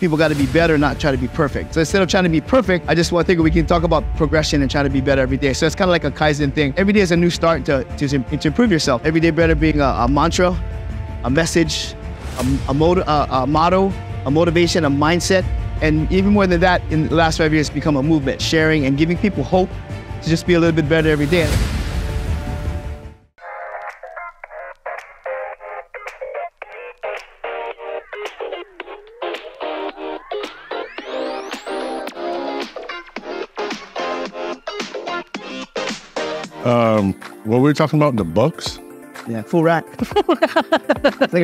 people got to be better, not try to be perfect. So instead of trying to be perfect, I just want to think we can talk about progression and trying to be better every day. So it's kind of like a Kaizen thing. Every day is a new start to improve yourself. Every day better being a mantra, a message, a motto, a motivation, a mindset. And even more than that, in the last 5 years, it's become a movement, sharing and giving people hope to just be a little bit better every day. What were we talking about? The bucks? Yeah, full rack. It's like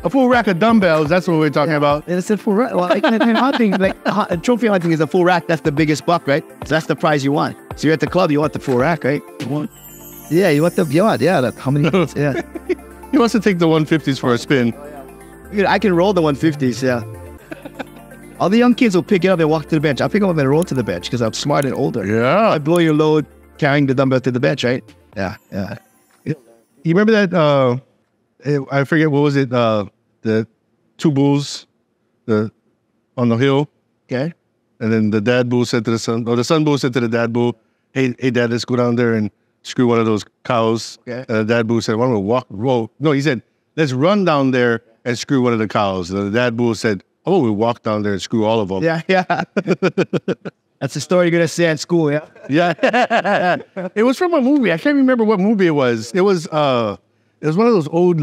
a full rack of dumbbells. That's what we're talking about. And it's a full rack. Well, in hunting, trophy hunting is a full rack. That's the biggest buck, right? So that's the prize you want. So you're at the club, you want the full rack, right? You want how many? Yeah. He wants to take the 150s for a spin. I can roll the 150s, yeah. All the young kids will pick it up and walk to the bench. I'll pick them up and roll to the bench because I'm smart and older. Yeah. I blow your load carrying the dumbbell to the bench, right? Yeah. You remember that, I forget, what was it, the two bulls on the hill? Okay. And then the dad bull said to the son, or the son bull said to the dad bull, hey dad, let's go down there and screw one of those cows. Okay. And the dad bull said, why don't we roll? No, he said, let's run down there and screw one of the cows. And the dad bull said, oh, we walk down there and screw all of them. Yeah. That's the story you're going to say at school, yeah? Yeah. It was from a movie. I can't remember what movie it was. It was one of those old,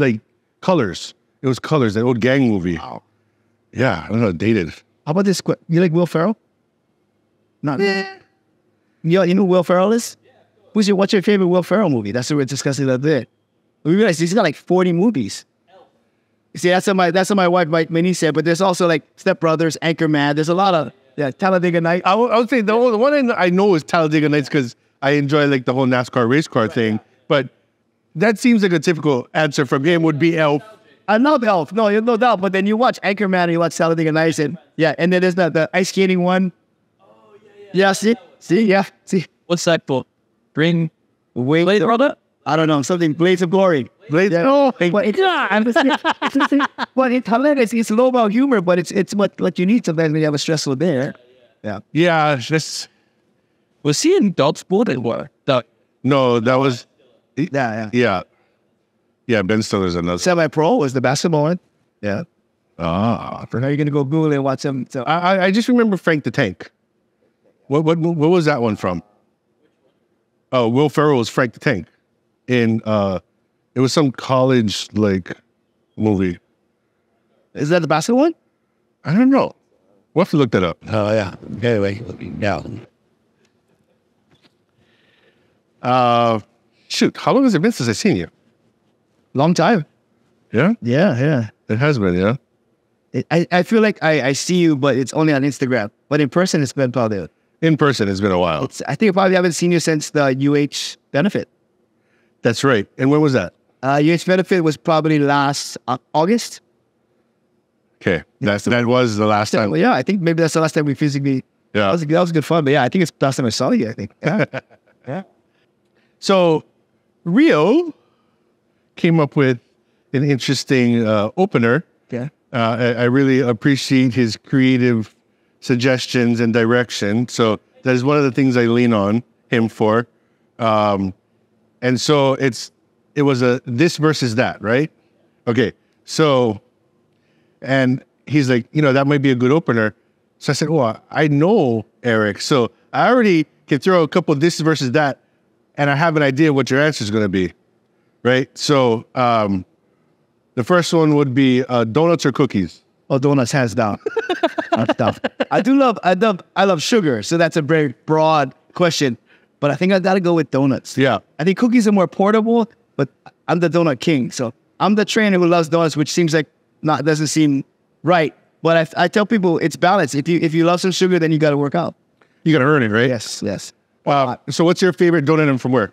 Colors. It was Colors, that old gang movie. Wow. Yeah, I don't know, dated. How about this? You like Will Ferrell? Not. Yeah. You know who Will Ferrell is? Yeah. What's your favorite Will Ferrell movie? That's what we're discussing the other day. We realized he's got 40 movies. See, that's what my wife, my niece said, but there's also Step Brothers, Anchorman. There's a lot of, Talladega Nights. I would say the one I know is Talladega Nights because I enjoy the whole NASCAR race car thing. But that seems like a typical answer from him would be Elf. I love Elf. No doubt. But then you watch Anchorman and you watch Talladega Nights and then there's the ice skating one. Oh, yeah. Yeah, see. What's that for? Blade Runner? I don't know, something Blades of Glory. Blades. Yeah. Oh, but it's hilarious. It's lowbrow humor, but it's what you need sometimes when you have a stressful day. Yeah. Yeah. Was he in Dodgeball or what? No, that was. Yeah. Yeah, Ben Stiller's another. Semi-Pro was the basketball one. Yeah. For now you're gonna go Google and watch them. So I just remember Frank the Tank. What was that one from? Oh, Will Ferrell was Frank the Tank. It was some college movie. Is that the basketball one? I don't know. We'll have to look that up. Oh yeah. Anyway, yeah. Shoot, how long has it been since I've seen you? Long time. Yeah? Yeah. It has been, yeah. I feel like I see you, but it's only on Instagram. But in person, it's been probably. In person, it's been a while. I think I probably haven't seen you since the UH benefit. That's right. And when was that? UH benefit was probably last August. Okay. That was the last time. Well, yeah, I think maybe that's the last time we physically. Yeah. That was good fun. But yeah, I think it's the last time I saw you, I think. Yeah. Yeah. So, Rio came up with an interesting opener. Yeah. I really appreciate his creative suggestions and direction. So that is one of the things I lean on him for. And so it was a this versus that, right? Okay. So, and he's like, that might be a good opener. So I said, oh, I know Eric. So I already can throw a couple of this versus that, and I have an idea what your answer is going to be, right? So the first one would be donuts or cookies? Oh, donuts, hands down. I love sugar, so that's a very broad question. But I think I gotta go with donuts. Yeah. I think cookies are more portable, but I'm the donut king. So I'm the trainer who loves donuts, which seems like doesn't seem right. But I tell people it's balance. If you love some sugar, then you gotta work out. You gotta earn it, right? Yes. So what's your favorite donut and from where?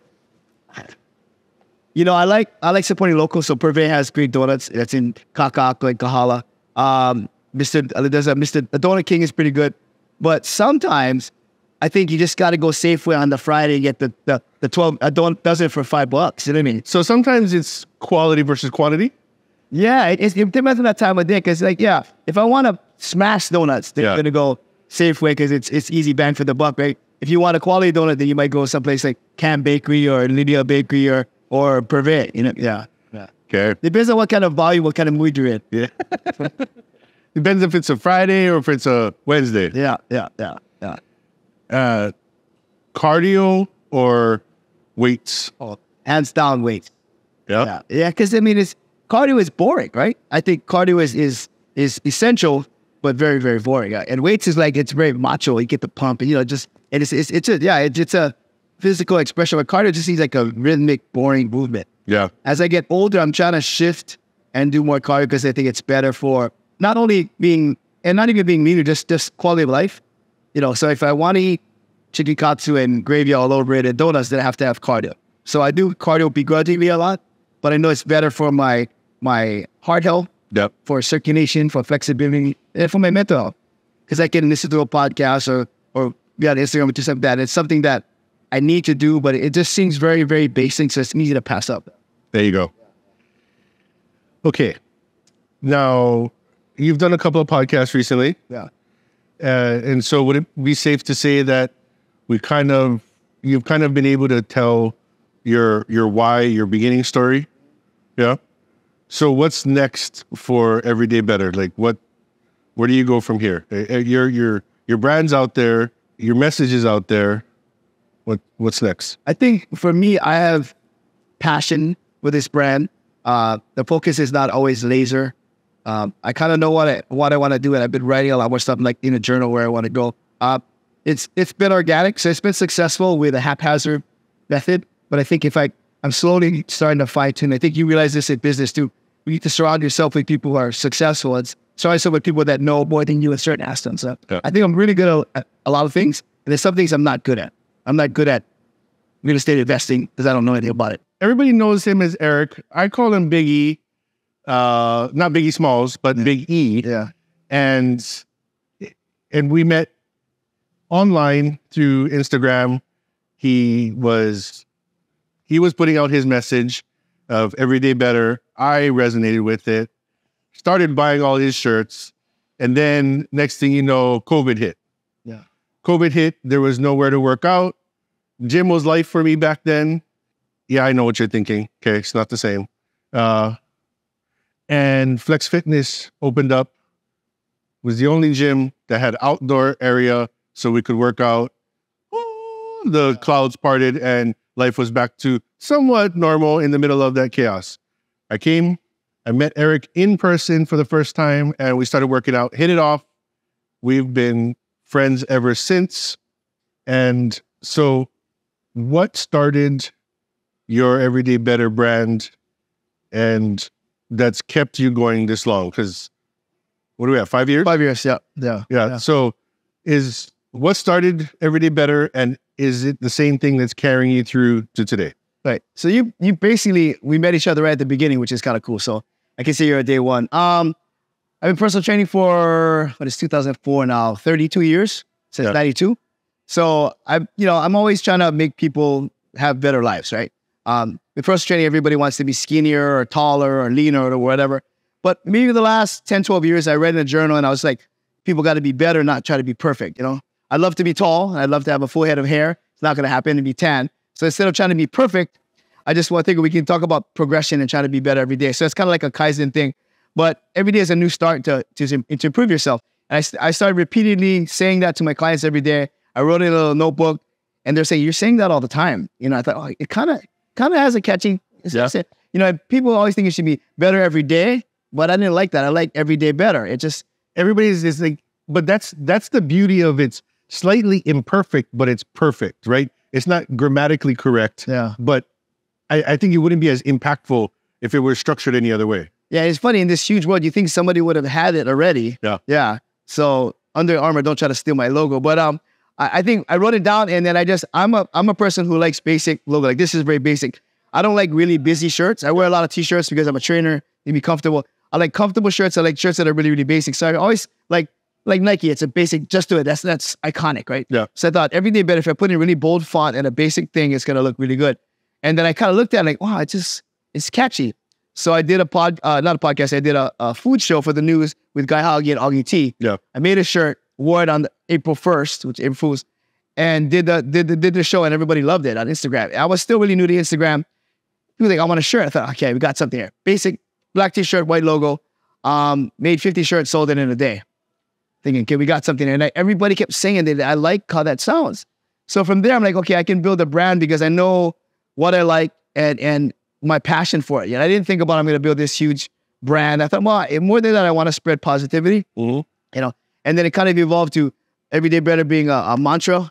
I like supporting local. So Purvey has great donuts. That's in Kakak, like Kahala. The Donut King is pretty good. But sometimes I think you just got to go Safeway on the Friday and get the 12 a donut dozen for $5. You know what I mean? So sometimes it's quality versus quantity? Yeah, it depends on that time of day. Because if I want a smash donuts, they're Yeah. gonna go Safeway because it's easy bang for the buck, right? If you want a quality donut, then you might go someplace like Cam Bakery or Lydia Bakery or Privé. You know, yeah. Okay. Depends on what kind of volume, what kind of mood you're in. Yeah. Depends if it's a Friday or if it's a Wednesday. Yeah. Cardio or weights? Oh, hands down weights. Yeah. Yeah. Because I mean, cardio is boring, right? I think cardio is essential, but very, very boring. And weights is like, it's very macho. You get the pump, and it's a physical expression. But cardio just seems like a rhythmic, boring movement. Yeah. As I get older, I'm trying to shift and do more cardio because I think it's better for not only being, and not even being leaner, just quality of life. You know, so if I want to eat chicken katsu and gravy all over it and donuts, then I have to have cardio. So I do cardio begrudgingly a lot, but I know it's better for my heart health, Yep. for circulation, for flexibility, and for my mental health. Because I can listen to a podcast or be on Instagram or just like that. It's something that I need to do, but it just seems very, very basic, so it's easy to pass up. There you go. Okay. Now, you've done a couple of podcasts recently. Yeah. And so would it be safe to say that you've kind of been able to tell your why, your beginning story? Yeah. So what's next for Everyday Better? Like where do you go from here? Your brand's out there, your message is out there. What's next? I think for me, I have passion with this brand. The focus is not always laser. I kind of know what I want to do, and I've been writing a lot more stuff like in a journal where I want to go. It's been organic, so it's been successful with a haphazard method. But I think I'm slowly starting to fine tune. I think you realize this in business too. You need to surround yourself with people who are successful and surround yourself with people that know more than you in certain aspects. So Yeah. I think I'm really good at a lot of things, and there's some things I'm not good at. I'm not good at real estate investing because I don't know anything about it. Everybody knows him as Eric. I call him Big E. Not Biggie Smalls, but Big E. Yeah. And we met online through Instagram. He was putting out his message of Everyday Better. I resonated with it. Started buying all his shirts. And then next thing you know, COVID hit. Yeah. COVID hit. There was nowhere to work out. Gym was life for me back then. Yeah, I know what you're thinking. Okay, it's not the same. And Flex Fitness opened up. Was the only gym that had outdoor area so we could work out. The clouds parted and life was back to somewhat normal in the middle of that chaos. I met Eric in person for the first time and we started working out, hit it off. We've been friends ever since. And so what started your Everyday Better brand and that's kept you going this long? Because what do we have, 5 years? 5 years, yeah. So what started Everyday Better, and is it the same thing that's carrying you through to today? Right. So you basically, we met each other right at the beginning, which is kind of cool. So I can say you're at day one. I've been personal training for, 2004 now, 32 years, since 92. So I'm always trying to make people have better lives, right? With personal training, everybody wants to be skinnier or taller or leaner or whatever. But maybe the last 10, 12 years, I read in a journal and I was like, people got to be better, not try to be perfect, you know? I'd love to be tall. I'd love to have a full head of hair. It's not going to happen, to be tan. So instead of trying to be perfect, I just want to think we can talk about progression and trying to be better every day. So it's kind of like a Kaizen thing. But every day is a new start to improve yourself. And I started repeatedly saying that to my clients every day. I wrote it in a little notebook and they're saying, you're saying that all the time. You know, I thought, oh, it kind of has a catchy, people always think it should be better every day, but I didn't like that. I like every day better. It just, Everybody's just like, but that's the beauty of it's slightly imperfect, but it's perfect, right? It's not grammatically correct. Yeah. But I think it wouldn't be as impactful if it were structured any other way. Yeah, it's funny, in this huge world, you think somebody would have had it already. Yeah. Yeah. So Under Armour, don't try to steal my logo. But I think I wrote it down and then I'm a person who likes basic logo. Like this is very basic. I don't like really busy shirts. I wear a lot of t-shirts because I'm a trainer, to be comfortable. I like comfortable shirts. I like shirts that are really, really basic. So I always like Nike, it's a basic, just do it. That's iconic, right? Yeah. So I thought Everyday Better, if I put in really bold font and a basic thing, it's going to look really good. And then I kind of looked at it like, wow, it's catchy. So I did not a podcast. I did a food show for the news with Guy Hoggy and Augie T. Yeah. I made a shirt, wore it on April 1st, which April Fools, and did the show, and everybody loved it on Instagram. I was still really new to Instagram. People were like, I want a shirt. I thought, okay, we got something here. Basic black t-shirt, white logo. Made 50 shirts, sold it in a day. Thinking, okay, we got something here. And everybody kept saying that I like how that sounds. So from there, I'm like, okay, I can build a brand because I know what I like and my passion for it. I didn't think about I'm going to build this huge brand. I thought, well, more than that, I want to spread positivity. And then it kind of evolved to every day better being a mantra,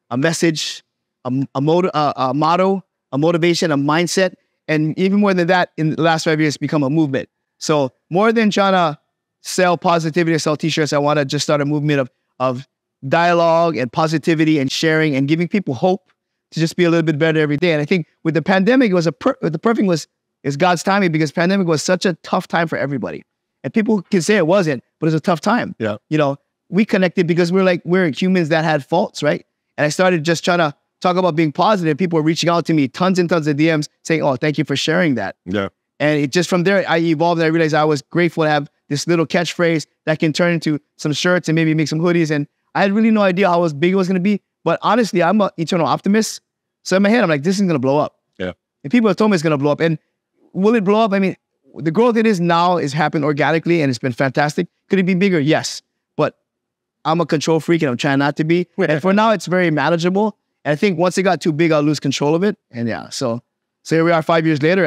a message, a motto, a motivation, a mindset. And even more than that, in the last 5 years, it's become a movement. So more than trying to sell positivity or sell t-shirts, I want to just start a movement of dialogue and positivity and sharing and giving people hope to just be a little bit better every day. And I think with the pandemic, the perfect is God's timing, because pandemic was such a tough time for everybody. And people can say it wasn't, but it was a tough time. Yeah. We connected because we're humans that had faults, right? And I started just trying to talk about being positive. People were reaching out to me, tons and tons of DMs saying, oh, thank you for sharing that. Yeah. And it just from there, I evolved and I realized I was grateful to have this little catchphrase that can turn into some shirts and maybe make some hoodies. And I had really no idea how big it was going to be. But honestly, I'm an eternal optimist. So in my head, I'm like, this is going to blow up. Yeah. And people have told me it's going to blow up. And will it blow up? I mean, the growth it is now has happened organically and it's been fantastic. Could it be bigger? Yes. But I'm a control freak and I'm trying not to be. And for now, it's very manageable. And I think once it got too big, I'll lose control of it. And yeah, so here we are 5 years later,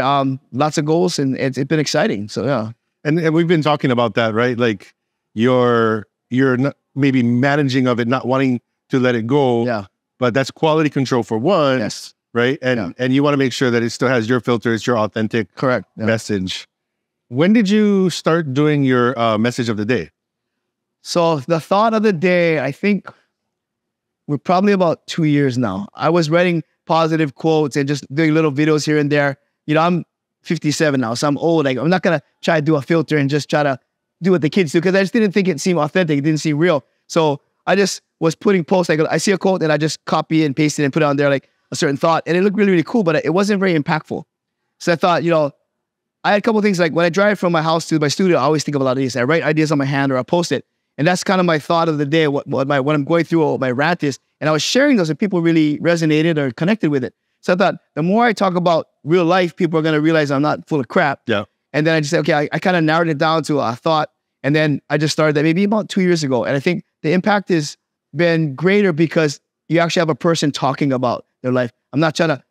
lots of goals and it's been exciting. So yeah. And we've been talking about that, right? Like you're not maybe managing of it, not wanting to let it go. Yeah. But that's quality control for one. Yes. Right. And you want to make sure that it still has your filters, your authentic message. When did you start doing your message of the day? So the thought of the day, I think we're probably about 2 years now. I was writing positive quotes and just doing little videos here and there. I'm 57 now, so I'm old. Like, I'm not going to try to do a filter and just try to do what the kids do because I just didn't think it seemed authentic. It didn't seem real. So I just was putting posts. Like, I see a quote and I just copy and paste it and put it on there like a certain thought. And it looked really, really cool, but it wasn't very impactful. So I thought, I had a couple of things like when I drive from my house to my studio, I always think of a lot of ideas. I write ideas on my hand or I post it. And that's kind of my thought of the day, what I'm going through, what my rant is. And I was sharing those and people really resonated or connected with it. So I thought the more I talk about real life, people are going to realize I'm not full of crap. Yeah. And then I just said, okay, I kind of narrowed it down to a thought. And then I just started that maybe about 2 years ago. And I think the impact has been greater because you actually have a person talking about their life. I'm not trying to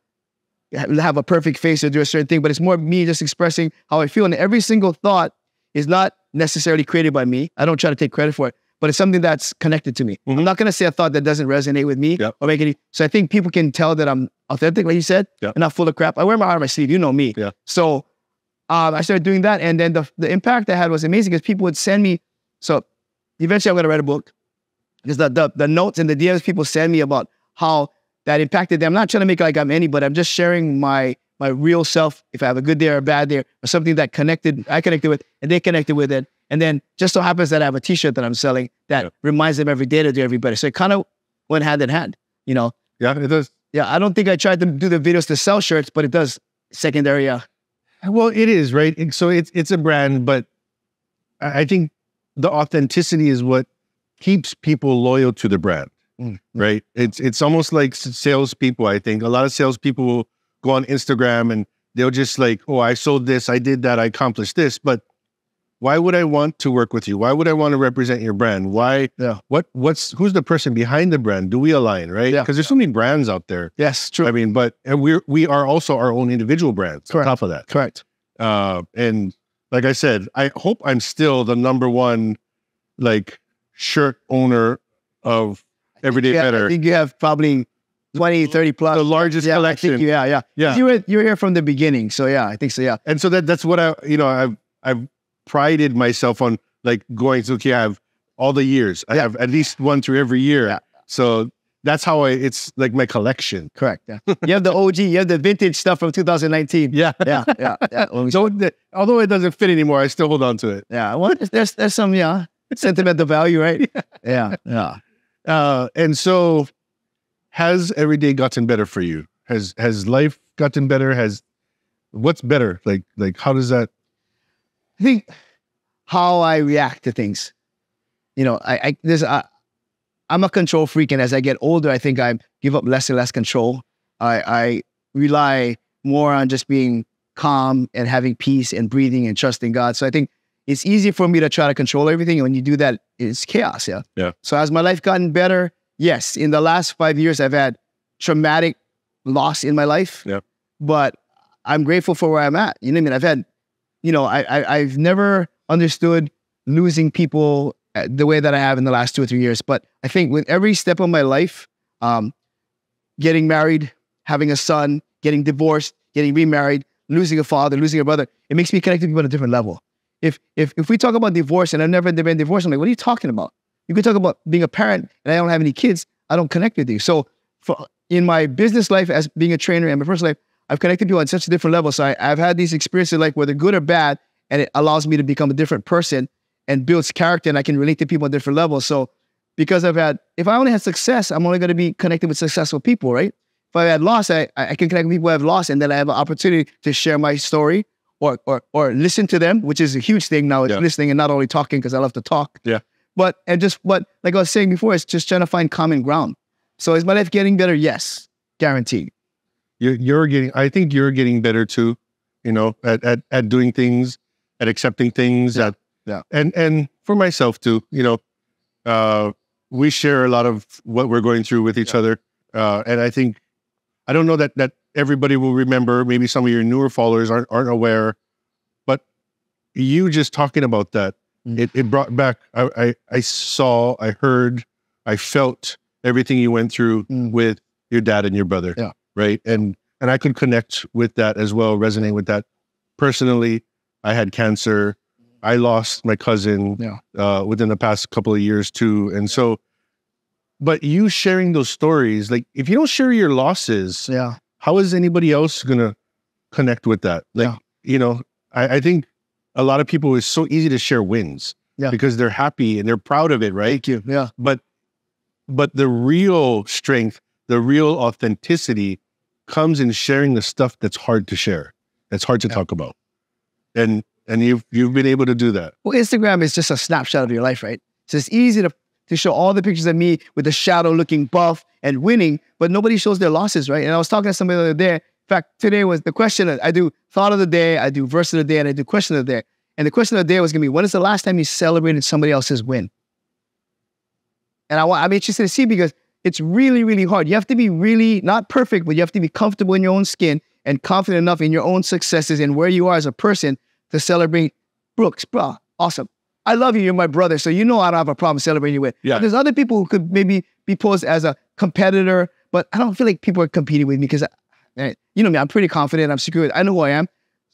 have a perfect face or do a certain thing, but it's more me just expressing how I feel. And every single thought is not necessarily created by me. I don't try to take credit for it, but it's something that's connected to me. I'm not going to say a thought that doesn't resonate with me or make any. So I think people can tell that I'm authentic, like you said, and not full of crap. I wear my heart on my sleeve. You know me. Yeah. So I started doing that. And then the impact I had was amazing because people would send me. So eventually I'm going to write a book because the notes and the DMs people send me about how that impacted them. I'm not trying to make it like I'm anybody. I'm just sharing my real self, if I have a good day or a bad day, or something that I connected with, and they connected with it. And then just so happens that I have a t-shirt that I'm selling that reminds them every day to do everybody. So it kind of went hand in hand, Yeah, it does. Yeah, I don't think I tried to do the videos to sell shirts, but it does secondary. Yeah. Well, it is, right? So it's a brand, but I think the authenticity is what keeps people loyal to the brand, right? It's almost like salespeople, I think. A lot of salespeople will go on Instagram and they'll just like, oh, I sold this, I did that, I accomplished this. But why would I want to work with you? Why would I want to represent your brand? Why? Yeah. Who's the person behind the brand? Do we align, right? Yeah. Because there's so many brands out there. Yes, true. I mean, and we are also our own individual brands on top of that. Correct. And like I said, I hope I'm still the #1 like shirt owner of Everyday Better. I think you have probably 20, 30 plus. The largest collection. I think yeah. You were here from the beginning. So yeah, I think so, yeah. And so that's what I've prided myself on, like going to, okay, I have all the years. I have at least one through every year. Yeah. So that's how it's like my collection. Correct. Yeah. You have the OG, you have the vintage stuff from 2019. Yeah. Yeah. So although it doesn't fit anymore, I still hold on to it. Yeah. Well, there's some, sentimental value, right? Yeah. And so has every day gotten better for you? Has life gotten better? what's better? Like how does that? I think how I react to things. You know, I'm a control freak, and as I get older, I think I give up less and less control. I rely more on just being calm and having peace and breathing and trusting God. So I think it's easy for me to try to control everything. And when you do that, it's chaos. Yeah. Yeah. So has my life gotten better? Yes. In the last 5 years, I've had traumatic loss in my life. Yeah. But I'm grateful for where I'm at. You know what I mean? I've had, you know, I've never understood losing people the way that I have in the last 2 or 3 years. But I think with every step of my life, getting married, having a son, getting divorced, getting remarried, losing a father, losing a brother, it makes me connect to people on a different level. If we talk about divorce and I've never been divorced, I'm like, what are you talking about? You could talk about being a parent and I don't have any kids, I don't connect with you. So in my business life as being a trainer and my personal life, I've connected people on such a different level. So I've had these experiences, like whether good or bad, and it allows me to become a different person and builds character, and I can relate to people on different levels. So because if I only had success, I'm only going to be connected with successful people, right? If I had loss, I can connect with people who have lost, and then I have an opportunity to share my story or listen to them, which is a huge thing now. It's listening and not only talking, because I love to talk. Yeah. But like I was saying before, it's just trying to find common ground. So is my life getting better? Yes, guaranteed. I think you're getting better too, you know, at doing things, at accepting things. Yeah. And for myself too, you know, we share a lot of what we're going through with each other. And I think, I don't know that everybody will remember, maybe some of your newer followers aren't aware, but you just talking about that, it brought back, I saw, I heard, I felt everything you went through with your dad and your brother. Yeah. Right. And I could connect with that as well, resonate with that. Personally, I had cancer. I lost my cousin within the past couple of years too. And so, but you sharing those stories, like if you don't share your losses, how is anybody else going to connect with that? Like, you know, I think a lot of people, it's so easy to share wins because they're happy and they're proud of it. Right. Thank you. Yeah. But the real strength, the real authenticity comes in sharing the stuff that's hard to share. That's hard to talk about. And you've been able to do that. Well, Instagram is just a snapshot of your life, right? So it's easy to show all the pictures of me with the shadow looking buff and winning, but nobody shows their losses, right? And I was talking to somebody the other day. In fact, today was the question. I do thought of the day, I do verse of the day, and I do question of the day. And the question of the day was going to be, when is the last time you celebrated somebody else's win? And I'm interested to see, because it's really, really hard. You have to be really, not perfect, but you have to be comfortable in your own skin and confident enough in your own successes and where you are as a person to celebrate. Brooks, bro, awesome. I love you. You're my brother. So you know I don't have a problem celebrating you with. Yeah. But there's other people who could maybe be posed as a competitor, but I don't feel like people are competing with me because, you know me, I'm pretty confident. I'm secure. I know who I am.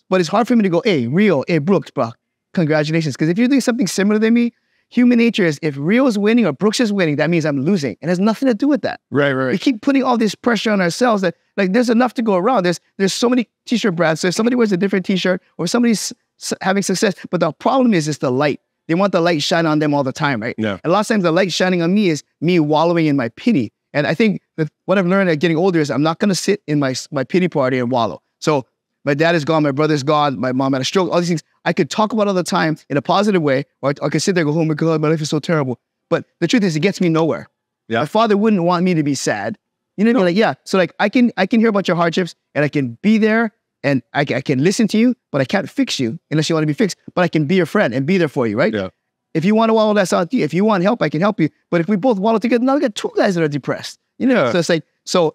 But it's hard for me to go, hey, Rio, hey, Brooks, bro, congratulations. Because if you're doing something similar to me, human nature is, if Rio's winning or Brooks is winning, that means I'm losing. It has nothing to do with that. Right. We keep putting all this pressure on ourselves that, like, there's enough to go around. There's so many t-shirt brands. So if somebody wears a different t-shirt or somebody's having success, but the problem is the light. They want the light shine on them all the time, right? Yeah. And a lot of times the light shining on me is me wallowing in my pity. And I think that what I've learned at getting older is I'm not going to sit in my pity party and wallow. So my dad is gone, my brother's gone, my mom had a stroke, all these things I could talk about all the time in a positive way, or I could sit there and go, oh my God, my life is so terrible. But the truth is, it gets me nowhere. Yeah. My father wouldn't want me to be sad. You know what I mean? Like, yeah. So like, I can hear about your hardships and I can be there and I can listen to you, but I can't fix you unless you want to be fixed. But I can be your friend and be there for you, right? Yeah. If you want to wallow, that's on you. If you want help, I can help you. But if we both wallow together, now we got two guys that are depressed. You know? So it's like,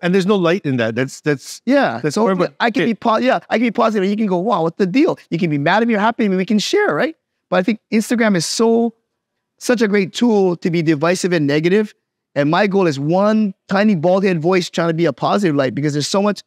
and there's no light in that. That's so I can be positive. And you can go, wow, what's the deal? You can be mad at me or happy at me. We can share, right? But I think Instagram is such a great tool to be divisive and negative. And my goal is one tiny bald head voice trying to be a positive light, because there's so much.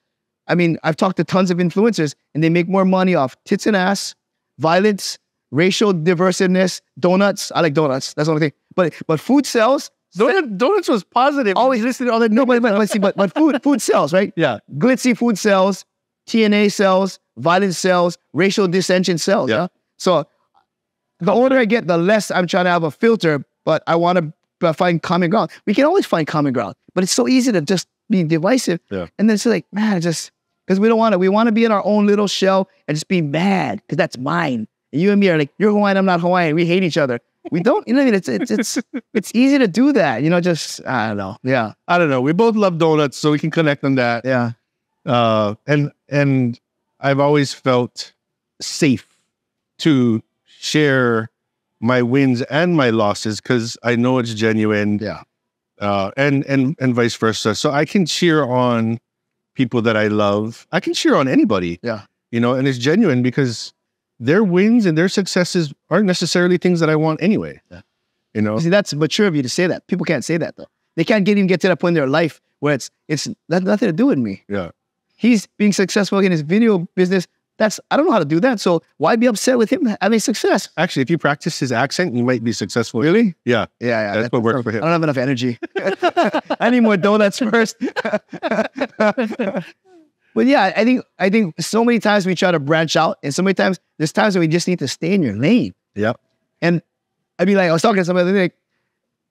I mean, I've talked to tons of influencers and they make more money off tits and ass, violence, racial diversiveness, donuts. I like donuts. That's the only thing. But food sells. Donuts was positive. Always listening to all that. No, but food sells, right? Yeah. Glitzy food sells, TNA sells, violence sells, racial dissension sells. Yeah. So the older I get, the less I'm trying to have a filter, but I want to find common ground. We can always find common ground, but it's so easy to just be divisive. Yeah. And then it's like, man, Because we don't want to. We want to be in our own little shell and just be mad because that's mine. And you and me are like, you're Hawaiian, I'm not Hawaiian. We hate each other. We don't, you know what I mean? It's easy to do that. You know, just, I don't know. Yeah. I don't know. We both love donuts, so we can connect on that. Yeah. And I've always felt safe to share my wins and my losses because I know it's genuine. Yeah. And vice versa. So I can cheer on people that I love. I can cheer on anybody. Yeah. You know, and it's genuine because their wins and their successes aren't necessarily things that I want anyway. Yeah. You know? See, that's mature of you to say that. People can't say that though. They can't even get to that point in their life where it's that nothing to do with me. Yeah. He's being successful in his video business. I don't know how to do that. So why be upset with him having success? Actually, if you practice his accent, you might be successful. Really? Yeah. Yeah. That's what works for him. I don't have enough energy. I need more donuts first. But yeah, I think so many times we try to branch out, and so many times there's times when we just need to stay in your lane. Yep. And I mean, like I was talking to somebody the other day, like,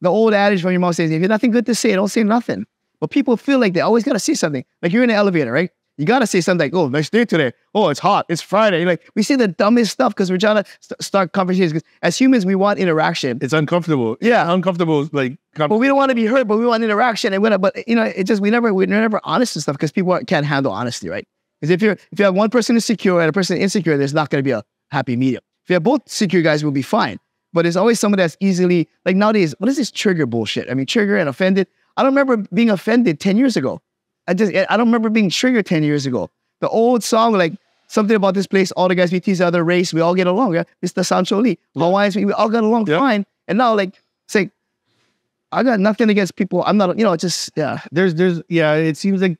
the old adage from your mom says, if you have nothing good to say, don't say nothing. But people feel like they always got to say something. Like you're in an elevator, right? You got to say something like, oh, nice day today. Oh, it's hot. It's Friday. You're like, we say the dumbest stuff because we're trying to start conversations. Because as humans, we want interaction. It's uncomfortable. Yeah. Uncomfortable, like... But we don't want to be hurt, but we want interaction. And but you know, it just, we're never honest and stuff because people can't handle honesty, right? Because if you have one person is secure and a person is insecure, there's not going to be a happy medium. If you have both secure guys, we'll be fine. But there's always someone that's easily, like nowadays, what is this trigger bullshit? I mean, trigger and offended. I don't remember being offended 10 years ago. I don't remember being triggered 10 years ago. The old song, like something about this place, all the guys we tease the other race, we all get along. Yeah? Mr. Sancho Lee. Hawaiians, we all got along fine. And now, like, it's like, I got nothing against people. I'm not, you know, just, yeah. It seems like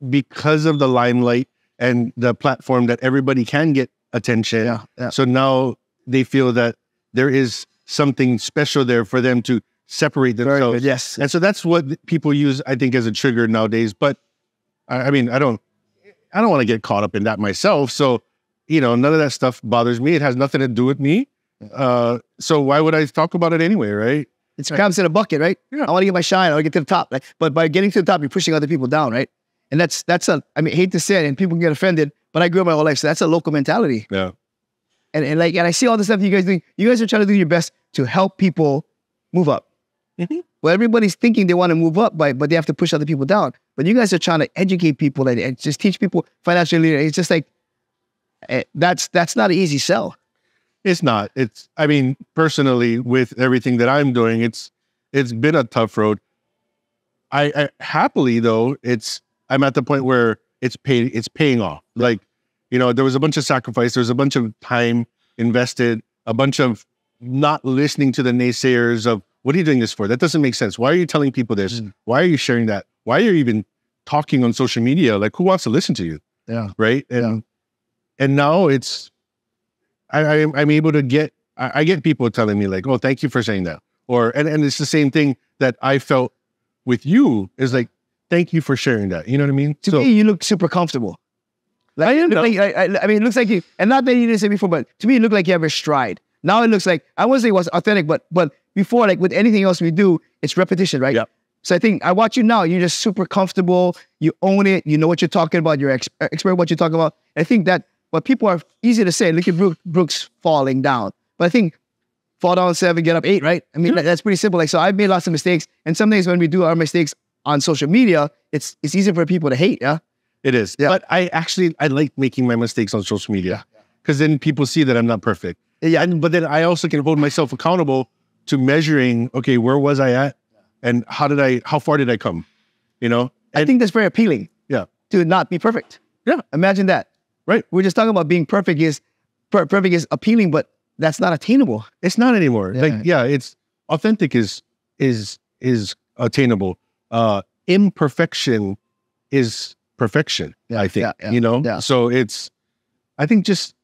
because of the limelight and the platform that everybody can get attention. Yeah. So now they feel that there is something special there for them to separate themselves. Very good, yes. And so that's what people use, I think, as a trigger nowadays. But I mean, I don't want to get caught up in that myself. So, you know, none of that stuff bothers me. It has nothing to do with me. So why would I talk about it anyway, right? It's crabs in a bucket, right? Yeah. I want to get my shine. I want to get to the top. Right? But by getting to the top, you're pushing other people down, right? And I mean, I hate to say it, and people can get offended, but I grew up my whole life, so that's a local mentality. Yeah. And I see all the stuff you guys doing. You guys are trying to do your best to help people move up. Mm-hmm. Well, everybody's thinking they want to move up, but they have to push other people down. But you guys are trying to educate people and just teach people financial literacy. It's just like, that's not an easy sell. It's not. I mean, personally, with everything that I'm doing, it's been a tough road. I happily though, I'm at the point where it's paying off. Like, you know, there was a bunch of sacrifice, there was a bunch of time invested, a bunch of not listening to the naysayers of, what are you doing this for? That doesn't make sense. Why are you telling people this? Why are you sharing that? Why are you even talking on social media? Like, who wants to listen to you? Yeah. Right. And now I'm able to get people telling me like, oh, thank you for saying that. And it's the same thing that I felt with you is like, thank you for sharing that. You know what I mean? To me, you look super comfortable. Like, I mean, it looks like you, and not that you didn't say before, but to me, it looked like you have a stride. Now it looks like, I wouldn't say it was authentic, but before, like with anything else we do, it's repetition, right? Yep. So I think I watch you now, you're just super comfortable. You own it. You know what you're talking about. You're expert what you're talking about. I think that what people are easy to say, look at Brooks falling down. But I think fall down 7, get up 8, right? I mean, that's pretty simple. Like, so I've made lots of mistakes. And some days when we do our mistakes on social media, it's easy for people to hate, yeah? It is. Yeah. But I like making my mistakes on social media because then people see that I'm not perfect. Yeah. But then I also can hold myself accountable to measuring, okay, where was I at? And how far did I come? You know? I think that's very appealing. Yeah. To not be perfect. Yeah. Imagine that. Right. We're just talking about being perfect is appealing, but that's not attainable. It's not anymore. Yeah. Like, yeah, it's authentic is attainable. Imperfection is perfection, I think, you know? Yeah. So I think just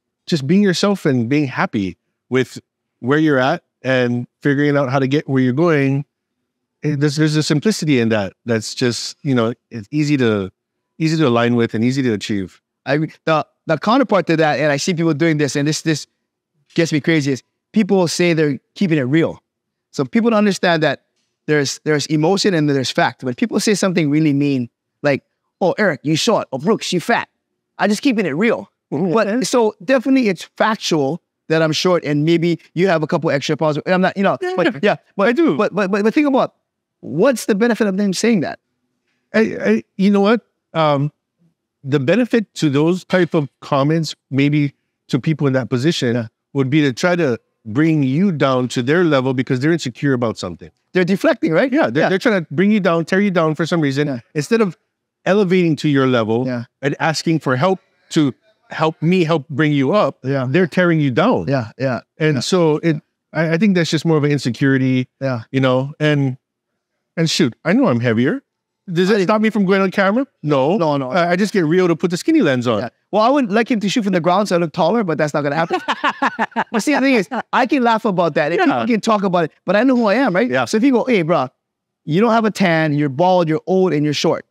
being yourself and being happy with where you're at and figuring out how to get where you're going. There's a simplicity in that. That's just, you know, it's easy to align with and easy to achieve. The counterpart to that, and I see people doing this, and this gets me crazy, is people say they're keeping it real. So people don't understand that there's emotion and there's fact. When people say something really mean, like, oh, Eric, you short, or Brooks, you fat, I'm just keeping it real. But so definitely it's factual that I'm short, and maybe you have a couple extra pounds. And I'm not, but I do. But think about what's the benefit of them saying that? You know what? The benefit to those type of comments, maybe to people in that position, would be to try to bring you down to their level because they're insecure about something. They're deflecting, right? Yeah, they're trying to bring you down, tear you down for some reason. Instead of elevating to your level and asking for help to help bring you up, they're tearing you down. And so I think that's just more of an insecurity, and shoot, I know I'm heavier. Does it stop me from going on camera? No. I just get real to put the skinny lens on. Well, I would like him to shoot from the ground so I look taller, but that's not going to happen. But see, the thing is, I can laugh about that. And people can talk about it, but I know who I am, right? Yeah. So if you go, hey, bro, you don't have a tan, you're bald, you're old, and you're short.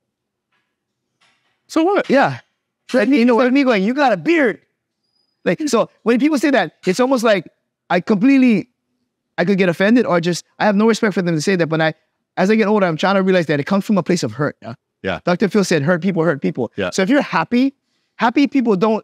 So what? Yeah. So, me going, you got a beard. So when people say that, it's almost like I could get offended or just, I have no respect for them to say that, but as I get older, I'm trying to realize that it comes from a place of hurt. Yeah. Dr. Phil said, hurt people hurt people. Yeah. So if you're happy people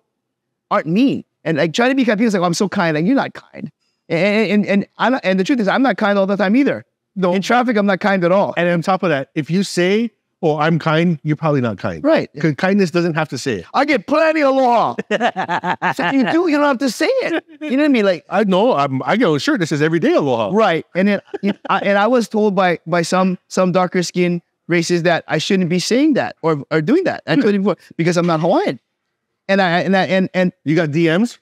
aren't mean. And try to be kind. People's like, oh, I'm so kind. Like, you're not kind. And the truth is, I'm not kind all the time either. No. In traffic, I'm not kind at all. And on top of that, if you say, oh, I'm kind, you're probably not kind. Right. Because kindness doesn't have to say it. I get plenty of aloha. So you don't have to say it. You know what I mean? Like, I know, I get a shirt that says every day aloha. Right. And then, I was told by some darker skinned races that I shouldn't be saying that or doing that. I told you before, because I'm not Hawaiian. And you got DMs?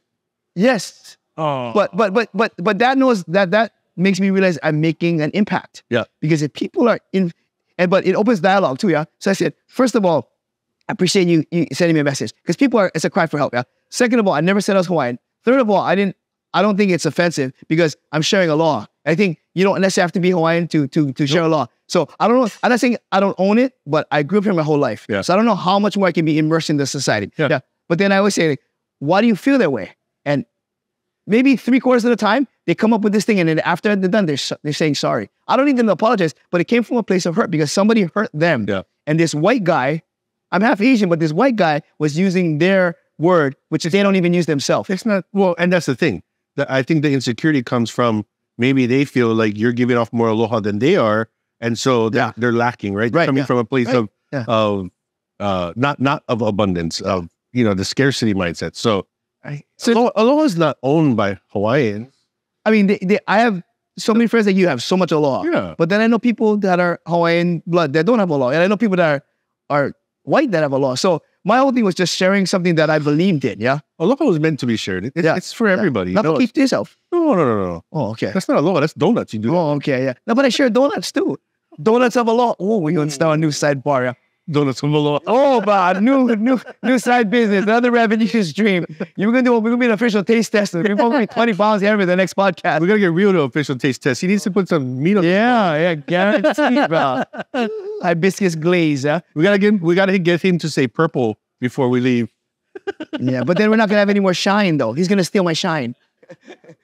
Yes. Oh. But that makes me realize I'm making an impact. Yeah. Because if people are but it opens dialogue too, yeah? So I said, first of all, I appreciate you sending me a message. Because it's a cry for help, yeah? Second of all, I never said I was Hawaiian. Third of all, I don't think it's offensive because I'm sharing a law. I think you don't necessarily have to be Hawaiian to share a law. So I don't know, I'm not saying I don't own it, but I grew up here my whole life. Yeah. So I don't know how much more I can be immersed in the society. Yeah. But then I always say, why do you feel that way? And maybe 3/4 of the time, they come up with this thing, and then after they're done, they're saying sorry. I don't need them to apologize, but it came from a place of hurt because somebody hurt them. Yeah. And this white guy, I'm half Asian, but this white guy was using their word, which they don't even use themselves. It's not, well, and that's the thing. I think the insecurity comes from maybe they feel like you're giving off more aloha than they are, and so they're lacking, right? Right. Coming from a place of not of abundance, of the scarcity mindset. So aloha is not owned by Hawaiians. I mean, I have so many friends that you have so much aloha. Yeah. But then I know people that are Hawaiian blood that don't have aloha. And I know people that are white that have aloha. So my whole thing was just sharing something that I believed in, yeah? Aloha was meant to be shared. It's for everybody. Not to keep to yourself. No. Oh, okay. That's not aloha. That's donuts. You do. Oh, okay, yeah. No, but I share donuts too. Donuts of aloha. Oh, we're going to start a new sidebar, yeah? Donuts of aloha. Oh, but new side business, another revenue stream. We're gonna be an official taste tester. We're gonna be 20 pounds heavier the next podcast. We gotta get real to official taste test. He needs to put some meat on. Yeah, guaranteed, bro. Hibiscus glaze, yeah. We gotta get him to say purple before we leave. Yeah, but then we're not gonna have any more shine though. He's gonna steal my shine.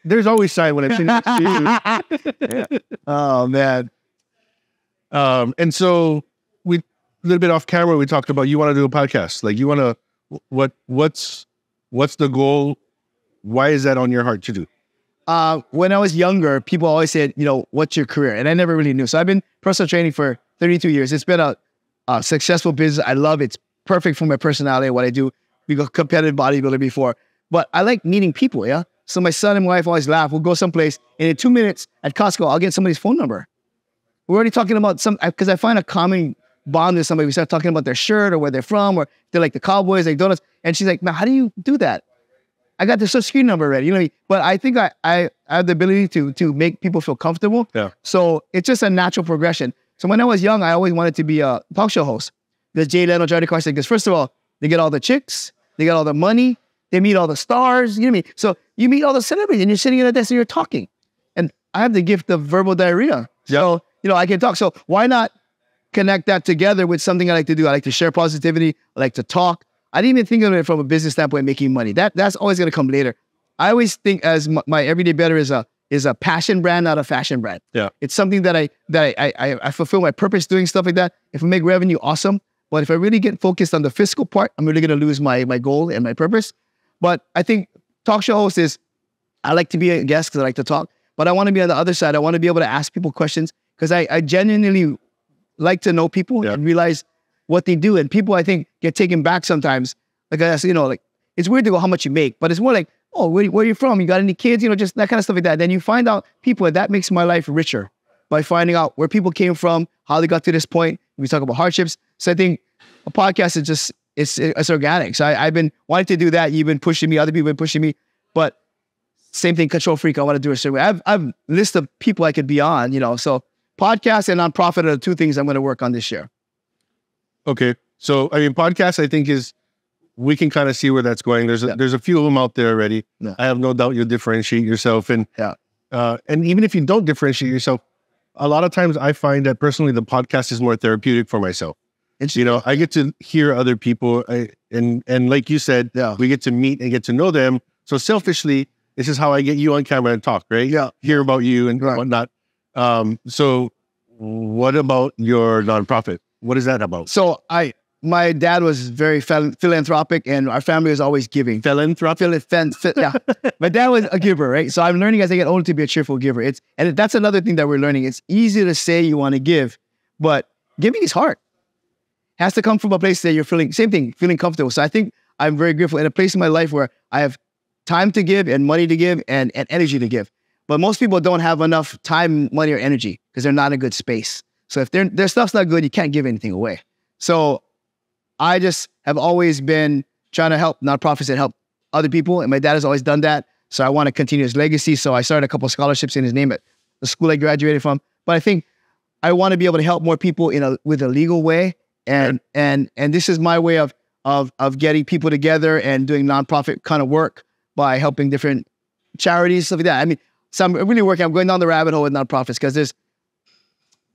There's always shine when I'm sitting next to you. Yeah. Oh man. And so a little bit off camera, we talked about you want to do a podcast. Like you want to, what's the goal? Why is that on your heart to do? When I was younger, people always said, what's your career? And I never really knew. So I've been personal training for 32 years. It's been a successful business. I love it. It's perfect for my personality and what I do. We got competitive bodybuilder before, but I like meeting people. Yeah. So my son and my wife always laugh. We'll go someplace and in 2 minutes at Costco, I'll get somebody's phone number. We're already talking about because I find a common bond with somebody. We start talking about their shirt or where they're from, or they're like the Cowboys, like donuts. And she's like, man, how do you do that? I got the social security number already. You know what I mean? But I think I have the ability to make people feel comfortable. Yeah. So it's just a natural progression. So when I was young, I always wanted to be a talk show host. Because Jay Leno, Johnny Carson, because first of all, they get all the chicks, they get all the money, they meet all the stars, you know what I mean? So you meet all the celebrities and you're sitting at a desk and you're talking. And I have the gift of verbal diarrhea. So, I can talk. So why not connect that together with something I like to do? I like to share positivity. I like to talk. I didn't even think of it from a business standpoint, making money. That's always going to come later. I always think as my Everyday Better is a passion brand, not a fashion brand. Yeah. It's something that I fulfill my purpose doing stuff like that. If I make revenue, awesome. But if I really get focused on the physical part, I'm really going to lose my goal and my purpose. But I think talk show host is, I like to be a guest because I like to talk, but I want to be on the other side. I want to be able to ask people questions because I genuinely like to know people and realize what they do. And people, I think, get taken back sometimes. Like I said, like it's weird to go how much you make, but it's more like, oh, where are you from? You got any kids? Just that kind of stuff like that. Then you find out people, and that makes my life richer by finding out where people came from, how they got to this point. We talk about hardships. So I think a podcast is just, it's organic. So I've been wanting to do that. You've been pushing me. Other people have been pushing me. But same thing, Control Freak. I want to do a certain way. I've a list of people I could be on, So podcast and nonprofit are the two things I'm going to work on this year. Okay. So, podcast, I think we can kind of see where that's going. There's a few of them out there already. Yeah. I have no doubt you'll differentiate yourself. And even if you don't differentiate yourself, a lot of times I find that personally, the podcast is more therapeutic for myself. I get to hear other people and like you said, we get to meet and get to know them. So selfishly, this is how I get you on camera and talk, right? Yeah. Hear about you and whatnot. So what about your nonprofit? What is that about? So my dad was very philanthropic, and our family was always giving. Philanthropic? Yeah. My dad was a giver, right? So I'm learning as I get older to be a cheerful giver. And that's another thing that we're learning. It's easy to say you want to give, but giving is hard. It has to come from a place that you're feeling comfortable. So I think I'm very grateful in a place in my life where I have time to give and money to give and energy to give. But most people don't have enough time, money, or energy because they're not in a good space. So if their stuff's not good, you can't give anything away. So I just have always been trying to help nonprofits and help other people. And my dad has always done that. So I want to continue his legacy. So I started a couple of scholarships in his name at the school I graduated from. But I think I want to be able to help more people with a legal way. And this is my way of getting people together and doing nonprofit kind of work by helping different charities, stuff like that. So I'm really working. I'm going down the rabbit hole with nonprofits because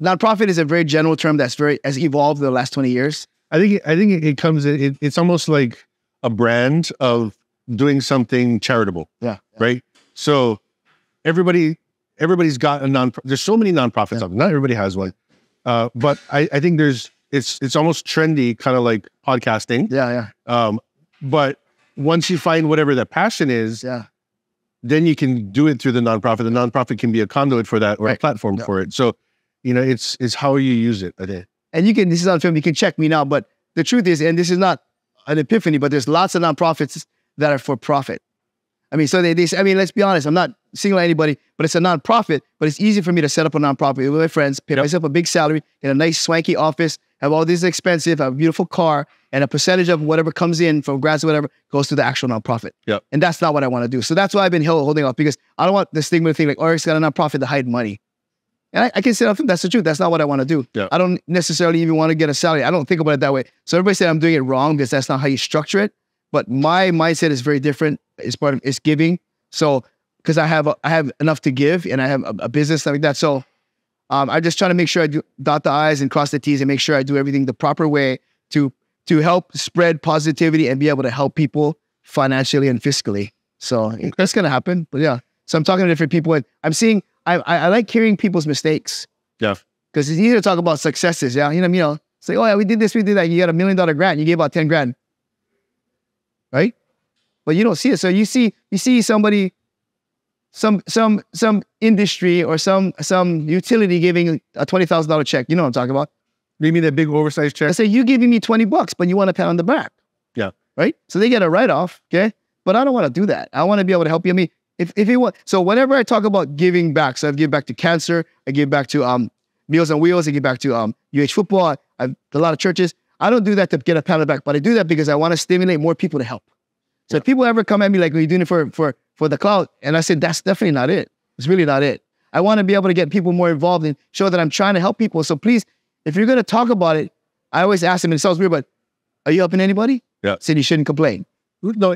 nonprofit is a very general term has evolved in the last 20 years. I think it comes. It's almost like a brand of doing something charitable. Yeah. Right. So everybody's got a there's so many nonprofits out there. Not everybody has one. But I think it's almost trendy, kind of like podcasting. Yeah. But once you find whatever that passion is, then you can do it through the nonprofit. The nonprofit can be a conduit for that or a platform for it. So, it's how you use it, I think. And this is on film, you can check me now, but the truth is, and this is not an epiphany, but there's lots of nonprofits that are for profit. So let's be honest, I'm not singling anybody, but it's a nonprofit, but it's easy for me to set up a nonprofit with my friends, pay myself a big salary, in a nice swanky office, have all these expensive, have a beautiful car, and a percentage of whatever comes in from grants or whatever goes to the actual nonprofit. Yep. And that's not what I want to do. So that's why I've been holding off, because I don't want the stigma to think like, Eric's got a nonprofit to hide money. And I can say that's the truth. That's not what I want to do. Yeah. I don't necessarily even want to get a salary. I don't think about it that way. So everybody said I'm doing it wrong because that's not how you structure it. But my mindset is very different. It's giving. So because I have enough to give and I have a business like that. So I'm just trying to make sure I dot the I's and cross the T's and make sure I do everything the proper way to help spread positivity and be able to help people financially and fiscally. So that's going to happen. But yeah, so I'm talking to different people and I'm seeing, I like hearing people's mistakes. Yeah. Because it's easy to talk about successes. Yeah. Say, oh yeah, we did this, we did that. You got $1 million grant. You gave out 10 grand. Right? But you don't see it. So you see somebody, some industry or some utility giving a $20,000 check. You know what I'm talking about? You mean that big oversized check? I say, you giving me $20, but you want a pat on the back. Yeah. Right? So they get a write-off. Okay. But I don't want to do that. I want to be able to help you. If you want, so whenever I talk about giving back, so I give back to cancer, I give back to Meals on Wheels, I give back to UH football, a lot of churches. I don't do that to get a pat on the back, but I do that because I want to stimulate more people to help. So if people ever come at me like, are you doing it for the clout? And I said, that's definitely not it. It's really not it. I want to be able to get people more involved and show that I'm trying to help people. So please, if you're going to talk about it, I always ask them, and it sounds weird, but are you helping anybody? Yeah. Said you shouldn't complain. No,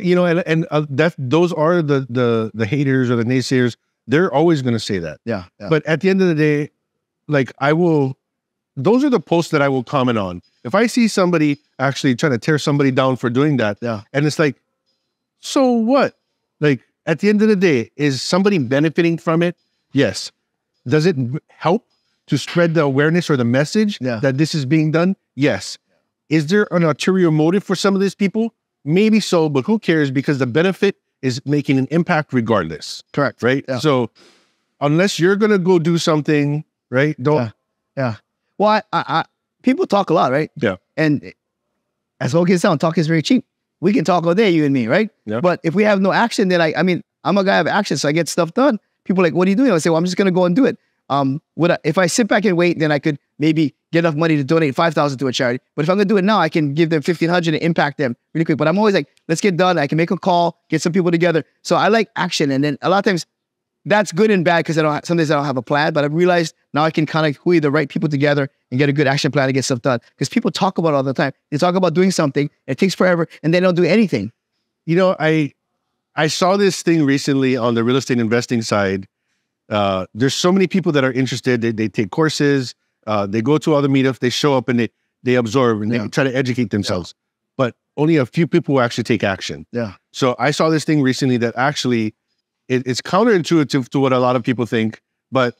those are the haters or the naysayers. They're always going to say that. Yeah. But at the end of the day, like those are the posts that I will comment on. If I see somebody actually trying to tear somebody down for doing that, and it's like, so what? Like at the end of the day, is somebody benefiting from it? Yes. Does it help to spread the awareness or the message that this is being done? Yes. Is there an ulterior motive for some of these people? Maybe so, but who cares? Because the benefit is making an impact regardless. Correct. Right? Yeah. So unless you're going to go do something, right? Don't. Yeah. Well, I people talk a lot, right? Yeah. And as low as it sounds, talk is very cheap. We can talk all day, you and me, right? Yeah. But if we have no action, then I mean, I'm a guy of action, so I get stuff done. People are like, what are you doing? I say, well, I'm just going to go and do it. If I sit back and wait, then I could maybe get enough money to donate $5,000 to a charity. But if I'm going to do it now, I can give them $1,500 and impact them really quick. But I'm always like, let's get done. I can make a call, get some people together. So I like action. And then a lot of times that's good and bad because sometimes I don't have a plan, but I've realized now I can kind of hooey the right people together and get a good action plan to get stuff done. Because people talk about it all the time. They talk about doing something, it takes forever, and they don't do anything. You know, I saw this thing recently on the real estate investing side. There's so many people that are interested. They take courses, they go to all the meetups, they show up and they absorb and they try to educate themselves. But only a few people will actually take action. Yeah. So I saw this thing recently that actually it's counterintuitive to what a lot of people think, but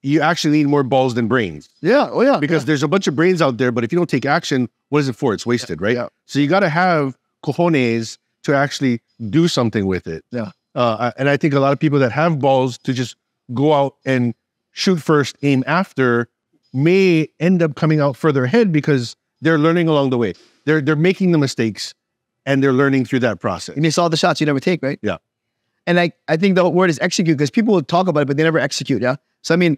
you actually need more balls than brains. Yeah. Oh yeah. Because there's a bunch of brains out there, but if you don't take action, what is it for? It's wasted, right? Yeah. So you got to have cojones to actually do something with it. Yeah. And I think a lot of people that have balls to just go out and shoot first, aim after, may end up coming out further ahead because they're learning along the way. They're making the mistakes and they're learning through that process. You miss all the shots you never take, right? Yeah. And I think the word is execute because people will talk about it, but they never execute. Yeah. So I mean,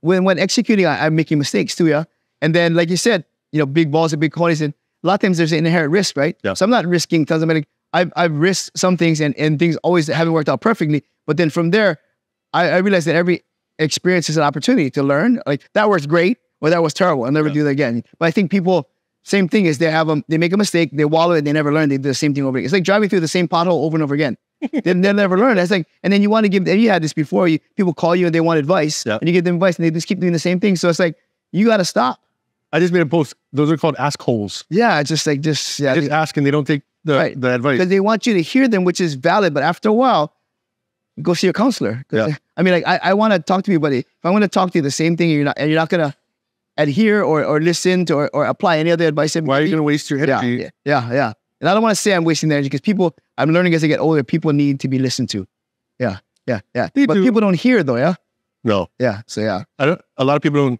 when executing, I'm making mistakes too. Yeah. And then, like you said, big balls and big cojones, and a lot of times there's an inherent risk, right? Yeah. So I'm not risking tons of money. I've risked some things and things always haven't worked out perfectly. But then from there, I realized that every experience is an opportunity to learn. Like that was great or that was terrible. I'll never do that again. But I think people, same thing is they make a mistake, they wallow it, they never learn. They do the same thing over again. It's like driving through the same pothole over and over again. They'll never learn. That's like, and then you want to give, and you had this before, people call you and they want advice and you give them advice and they just keep doing the same thing. So it's like, you got to stop. I just made a post. Those are called ask holes. Yeah. It's just like, they ask and they don't take the advice. Because they want you to hear them, which is valid. But after a while, go see your counselor. Yeah. I mean, like I want to talk to you, buddy. If I want to talk to you the same thing, and you're not going to adhere or listen to or apply any other advice. Why are you going to waste your energy? Yeah. And I don't want to say I'm wasting their energy because I'm learning as I get older, people need to be listened to. Yeah. But people don't hear though, yeah? No. Yeah, so yeah. A lot of people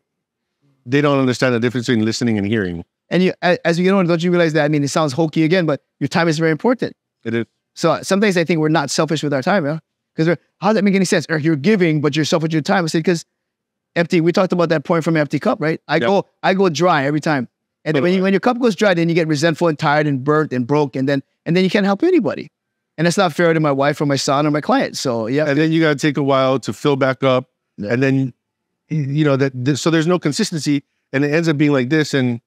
don't understand the difference between listening and hearing. And as you get older, don't you realize that, I mean, it sounds hokey again, but your time is very important. It is. So sometimes I think we're not selfish with our time, yeah? Because how does that make any sense? Or you're giving, but you're selfish with your time. I said, because empty, we talked about that point from empty cup, right? I go dry every time. And when your cup goes dry, then you get resentful and tired and burnt and broke, and then you can't help anybody. And that's not fair to my wife or my son or my client. So yeah. And then you got to take a while to fill back up. Yeah. And then, so there's no consistency and it ends up being like this. And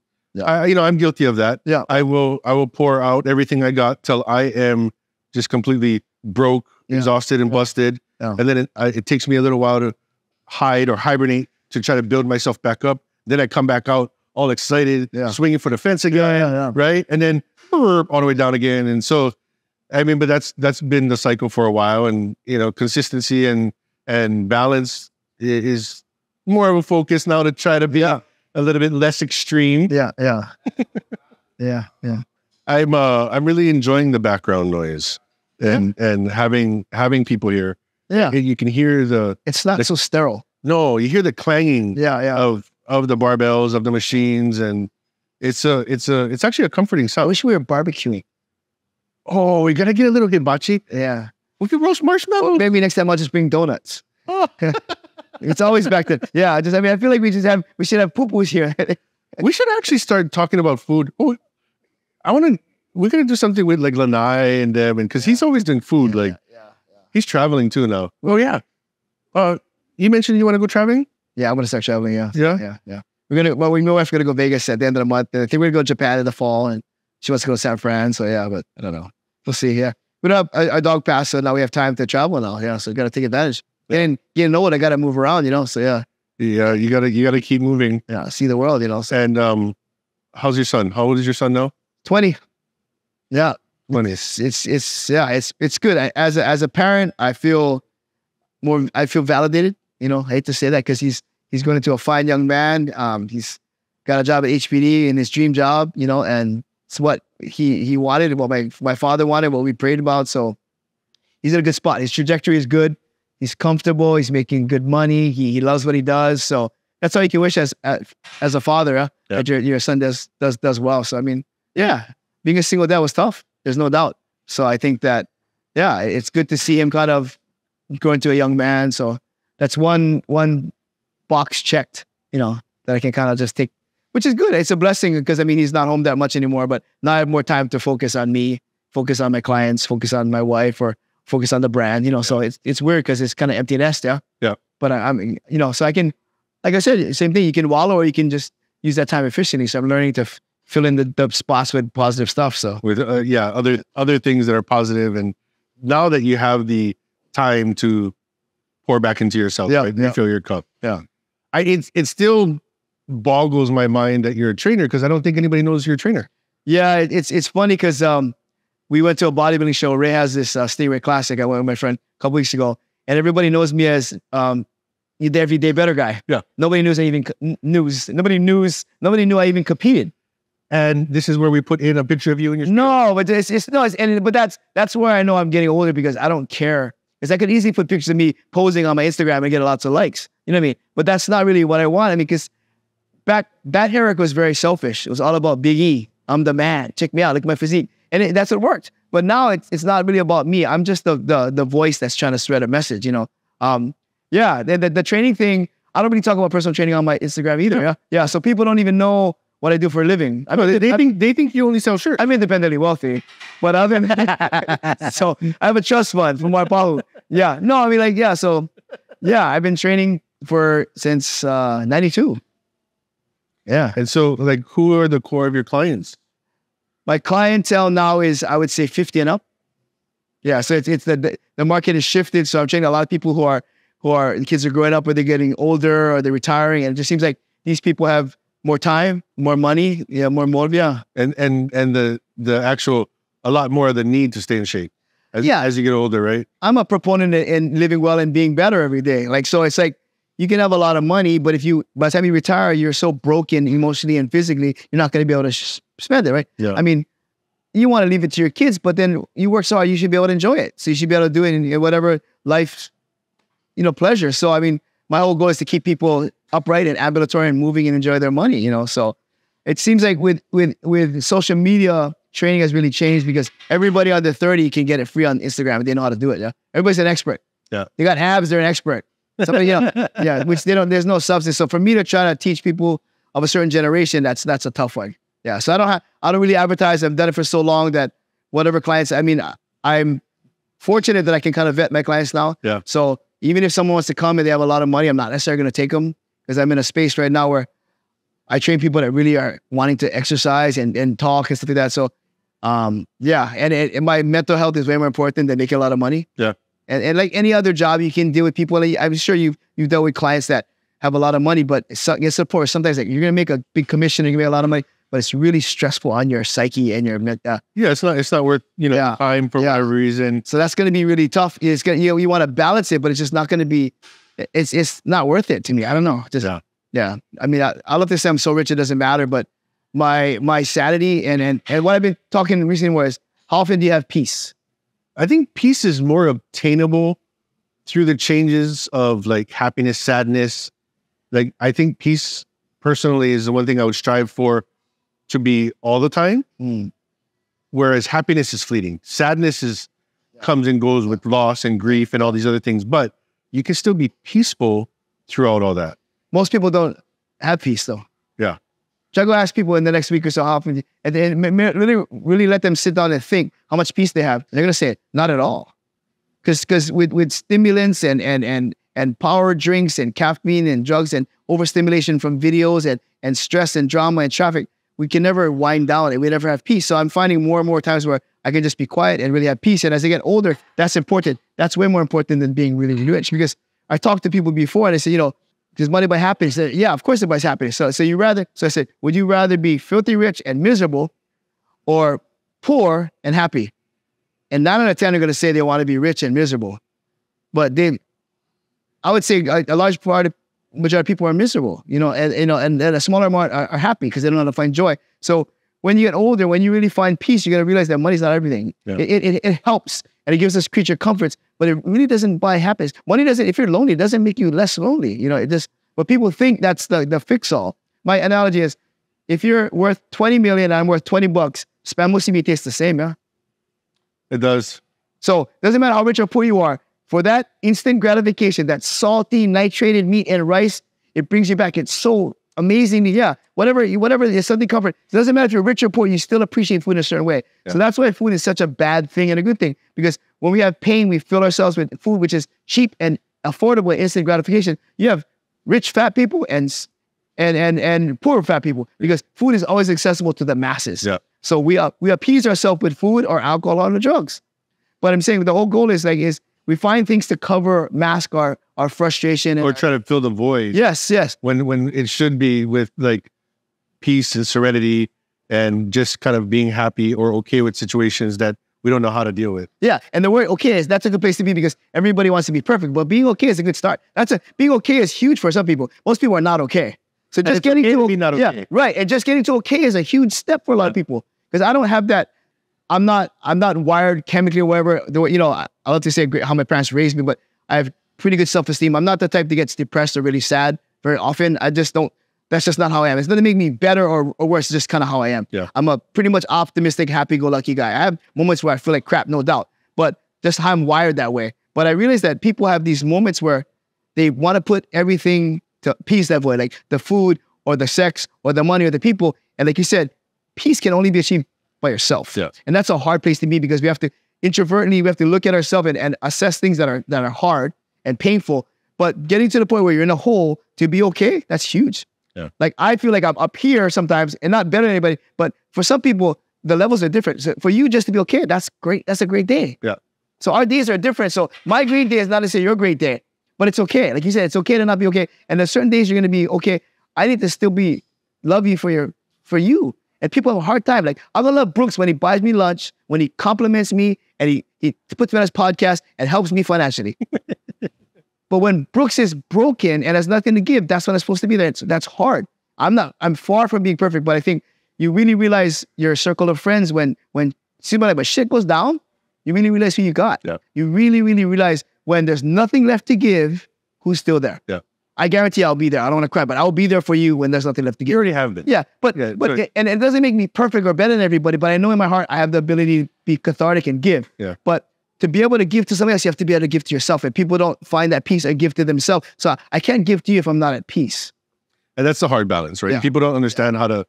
I'm guilty of that. Yeah. I will pour out everything I got till I am just completely broke, exhausted and busted. Yeah. And then it takes me a little while to hide or hibernate to try to build myself back up. Then I come back out all excited, swinging for the fence again, right? And then all the way down again. And so, I mean, but that's been the cycle for a while. And, consistency and balance is more of a focus now to try to be a little bit less extreme. Yeah. I'm really enjoying the background noise and having people here. Yeah. You can hear it's not so sterile. No, you hear the clanging of the barbells, of the machines, and it's actually a comforting sound. I wish we were barbecuing. Oh, we gotta get a little hibachi. Yeah. We could roast marshmallows. Well, maybe next time I'll just bring donuts. Oh. It's always back then. Yeah, I feel like we should have poo-poos here. We should actually start talking about food. Oh, we're gonna do something with like Lanai and them, and because he's always doing food. He's traveling too now. Oh yeah. You mentioned you want to go traveling? Yeah, I'm gonna start traveling. Yeah. Yeah. My wife's gonna go Vegas at the end of the month. And I think we're gonna go to Japan in the fall, and she wants to go to San Fran. So yeah, but I don't know. We'll see. Yeah, we don't have a dog pass, so now we have time to travel now. Yeah, so we gotta take advantage. And I gotta move around. So yeah. Yeah, you gotta keep moving. Yeah, see the world. So. And how's your son? How old is your son now? 20. Yeah. 20. It's good. As a parent, I feel validated. I hate to say that because he's going into a fine young man. He's got a job at HPD in his dream job, you know, and it's what he wanted, what my father wanted, what we prayed about. So he's in a good spot. His trajectory is good. He's comfortable. He's making good money. He loves what he does. So that's all you can wish as a father, that your son does well. So I mean, yeah, being a single dad was tough. There's no doubt. So I think that, yeah, it's good to see him kind of grow into a young man. So that's one box checked, you know, that I can kind of just take, which is good. It's a blessing because I mean, he's not home that much anymore, but now I have more time to focus on me, focus on my clients, focus on my wife, or focus on the brand, you know. So it's weird because it's kind of empty nest, yeah. But I'm, you know, so I can, like I said, same thing. You can wallow or you can just use that time efficiently. So I'm learning to fill in the spots with positive stuff. So with other things that are positive, and now that you have the time to pour back into yourself, right? Refill your cup. Yeah, it still boggles my mind that you're a trainer because I don't think anybody knows you're a trainer. Yeah, it's funny because we went to a bodybuilding show. Ray has this Stingray Classic. I went with my friend a couple weeks ago, and everybody knows me as the everyday better guy. Yeah, nobody knew I even competed. And this is where we put in a picture of you and your but that's where I know I'm getting older because I don't care. Because I could easily put pictures of me posing on my Instagram and get lots of likes. You know what I mean? But that's not really what I want. I mean, because back Herrick was very selfish. It was all about Big E. I'm the man. Check me out. Look at my physique. And that's what worked. But now it's not really about me. I'm just the voice that's trying to spread a message, you know? The training thing, I don't really talk about personal training on my Instagram either. Yeah. So people don't even know what I do for a living. I mean, they think you only sell shirts. I'm independently wealthy, but other than that, so I have a trust fund from my Pahu. Yeah, no, I mean, like, yeah. So, yeah, I've been training since '92. Yeah, and so, like, who are the core of your clients? My clientele now is, I would say, 50 and up. Yeah, so it's the market has shifted. So I'm training a lot of people who are the kids are growing up, or they're getting older, or they're retiring, and it just seems like these people have more time, more money, more motive, and the actual, a lot more of the need to stay in shape as you get older, right? I'm a proponent in living well and being better every day. Like, so it's like, you can have a lot of money, but by the time you retire, you're so broken emotionally and physically, you're not going to be able to spend it, right? Yeah. I mean, you want to leave it to your kids, but then you work so hard, you should be able to enjoy it. So you should be able to do it in whatever life, pleasure. So, I mean, my whole goal is to keep people upright and ambulatory and moving and enjoy their money, So it seems like with social media, training has really changed because everybody under 30 can get it free on Instagram. They know how to do it. Yeah, everybody's an expert. Yeah, they got abs. They're an expert. Somebody, which they don't. There's no substance. So for me to try to teach people of a certain generation, that's a tough one. Yeah. So I don't really advertise. I've done it for so long that whatever clients. I mean, I'm fortunate that I can kind of vet my clients now. Yeah. So even if someone wants to come and they have a lot of money, I'm not necessarily going to take them because I'm in a space right now where I train people that really are wanting to exercise and talk and stuff like that. So, and my mental health is way more important than making a lot of money. Yeah. And like any other job, you can deal with people. I'm sure you've dealt with clients that have a lot of money, but get support. Sometimes like you're going to make a big commission and you make a lot of money, but it's really stressful on your psyche and your it's not worth time for whatever reason. So that's going to be really tough. It's going you want to balance it, but it's just not going to be. It's not worth it to me. I don't know. Yeah. I mean, I love to say I'm so rich it doesn't matter, but my sanity and what I've been talking recently was, how often do you have peace? I think peace is more obtainable through the changes of like happiness, sadness. Like, I think peace personally is the one thing I would strive for to be all the time. Whereas happiness is fleeting. Sadness comes and goes with loss and grief and all these other things, but you can still be peaceful throughout all that. Most people don't have peace though. Yeah. Try to go ask people in the next week or so how often, and then really let them sit down and think how much peace they have. And they're going to say, not at all. Because with stimulants and power drinks and caffeine and drugs and overstimulation from videos and stress and drama and traffic, we can never wind down and we never have peace. So I'm finding more and more times where I can just be quiet and really have peace. And as I get older, that's important. That's way more important than being really rich. Because I talked to people before and I said, does money buy happiness? They said, yeah, of course it buys happiness. So I said, would you rather be filthy rich and miserable or poor and happy? And 9 out of 10 are going to say they want to be rich and miserable. But I would say a large part of majority of people are miserable, and a smaller amount are happy because they don't know how to find joy. So when you get older, when you really find peace, you got to realize that money's not everything. Yeah. It helps and it gives us creature comforts, but it really doesn't buy happiness. Money doesn't, if you're lonely, it doesn't make you less lonely. It just, but people think that's the fix all. My analogy is, if you're worth 20 million and I'm worth $20, spam musubi tastes the same, yeah? It does. So it doesn't matter how rich or poor you are, for that instant gratification, that salty, nitrated meat and rice, it brings you back. It's so amazing. Yeah, whatever is something comfort. It doesn't matter if you're rich or poor, you still appreciate food in a certain way. Yeah. So that's why food is such a bad thing and a good thing. Because when we have pain, we fill ourselves with food which is cheap and affordable and instant gratification. You have rich fat people and poor fat people, because food is always accessible to the masses. Yeah. So we appease ourselves with food or alcohol or drugs. But I'm saying the whole goal is we find things to mask our frustration. Or try to fill the void. Yes. When it should be with like peace and serenity and just kind of being happy or okay with situations that we don't know how to deal with. Yeah. And the word okay that's a good place to be, because everybody wants to be perfect. But being okay is a good start. Being okay is huge for some people. Most people are not okay. So just getting to be not okay. Yeah, right. And just getting to okay is a huge step for a lot of people. Because I don't have that. I'm not wired chemically or whatever. I love to say how my parents raised me, but I have pretty good self-esteem. I'm not the type that gets depressed or really sad very often. I just don't. That's just not how I am. It's not to make me better or worse. It's just kind of how I am. Yeah. I'm a pretty much optimistic, happy-go-lucky guy. I have moments where I feel like crap, no doubt. But just how I'm wired that way. But I realize that people have these moments where they want to put everything to peace that way, like the food or the sex or the money or the people. And like you said, peace can only be achieved by yourself. Yeah. And that's a hard place to be, because we have to introvertly, we have to look at ourselves and assess things that are hard and painful. But getting to the point where you're in a hole to be okay, that's huge. Yeah. Like I feel like I'm up here sometimes and not better than anybody, but for some people, the levels are different. So for you just to be okay, that's great. That's a great day. Yeah. So our days are different. So my great day is not to say your great day, but it's okay. Like you said, it's okay to not be okay. And there's certain days you're going to be okay. I need to still love you for you. And people have a hard time. Like, I'm going to love Brooks when he buys me lunch, when he compliments me, and he puts me on his podcast and helps me financially. But when Brooks is broken and has nothing to give, that's when I'm supposed to be there. That's hard. I'm far from being perfect, but I think you really realize your circle of friends when shit goes down, you really realize who you got. Yeah. You really, really realize when there's nothing left to give, who's still there. Yeah. I guarantee I'll be there. I don't want to cry, but I'll be there for you when there's nothing left to give. You already have been. Yeah, but and it doesn't make me perfect or better than everybody, but I know in my heart I have the ability to be cathartic and give. Yeah. But to be able to give to somebody else, you have to be able to give to yourself. And people don't find that peace or give to themselves. So I can't give to you if I'm not at peace. And that's the hard balance, right? Yeah. People don't understand how to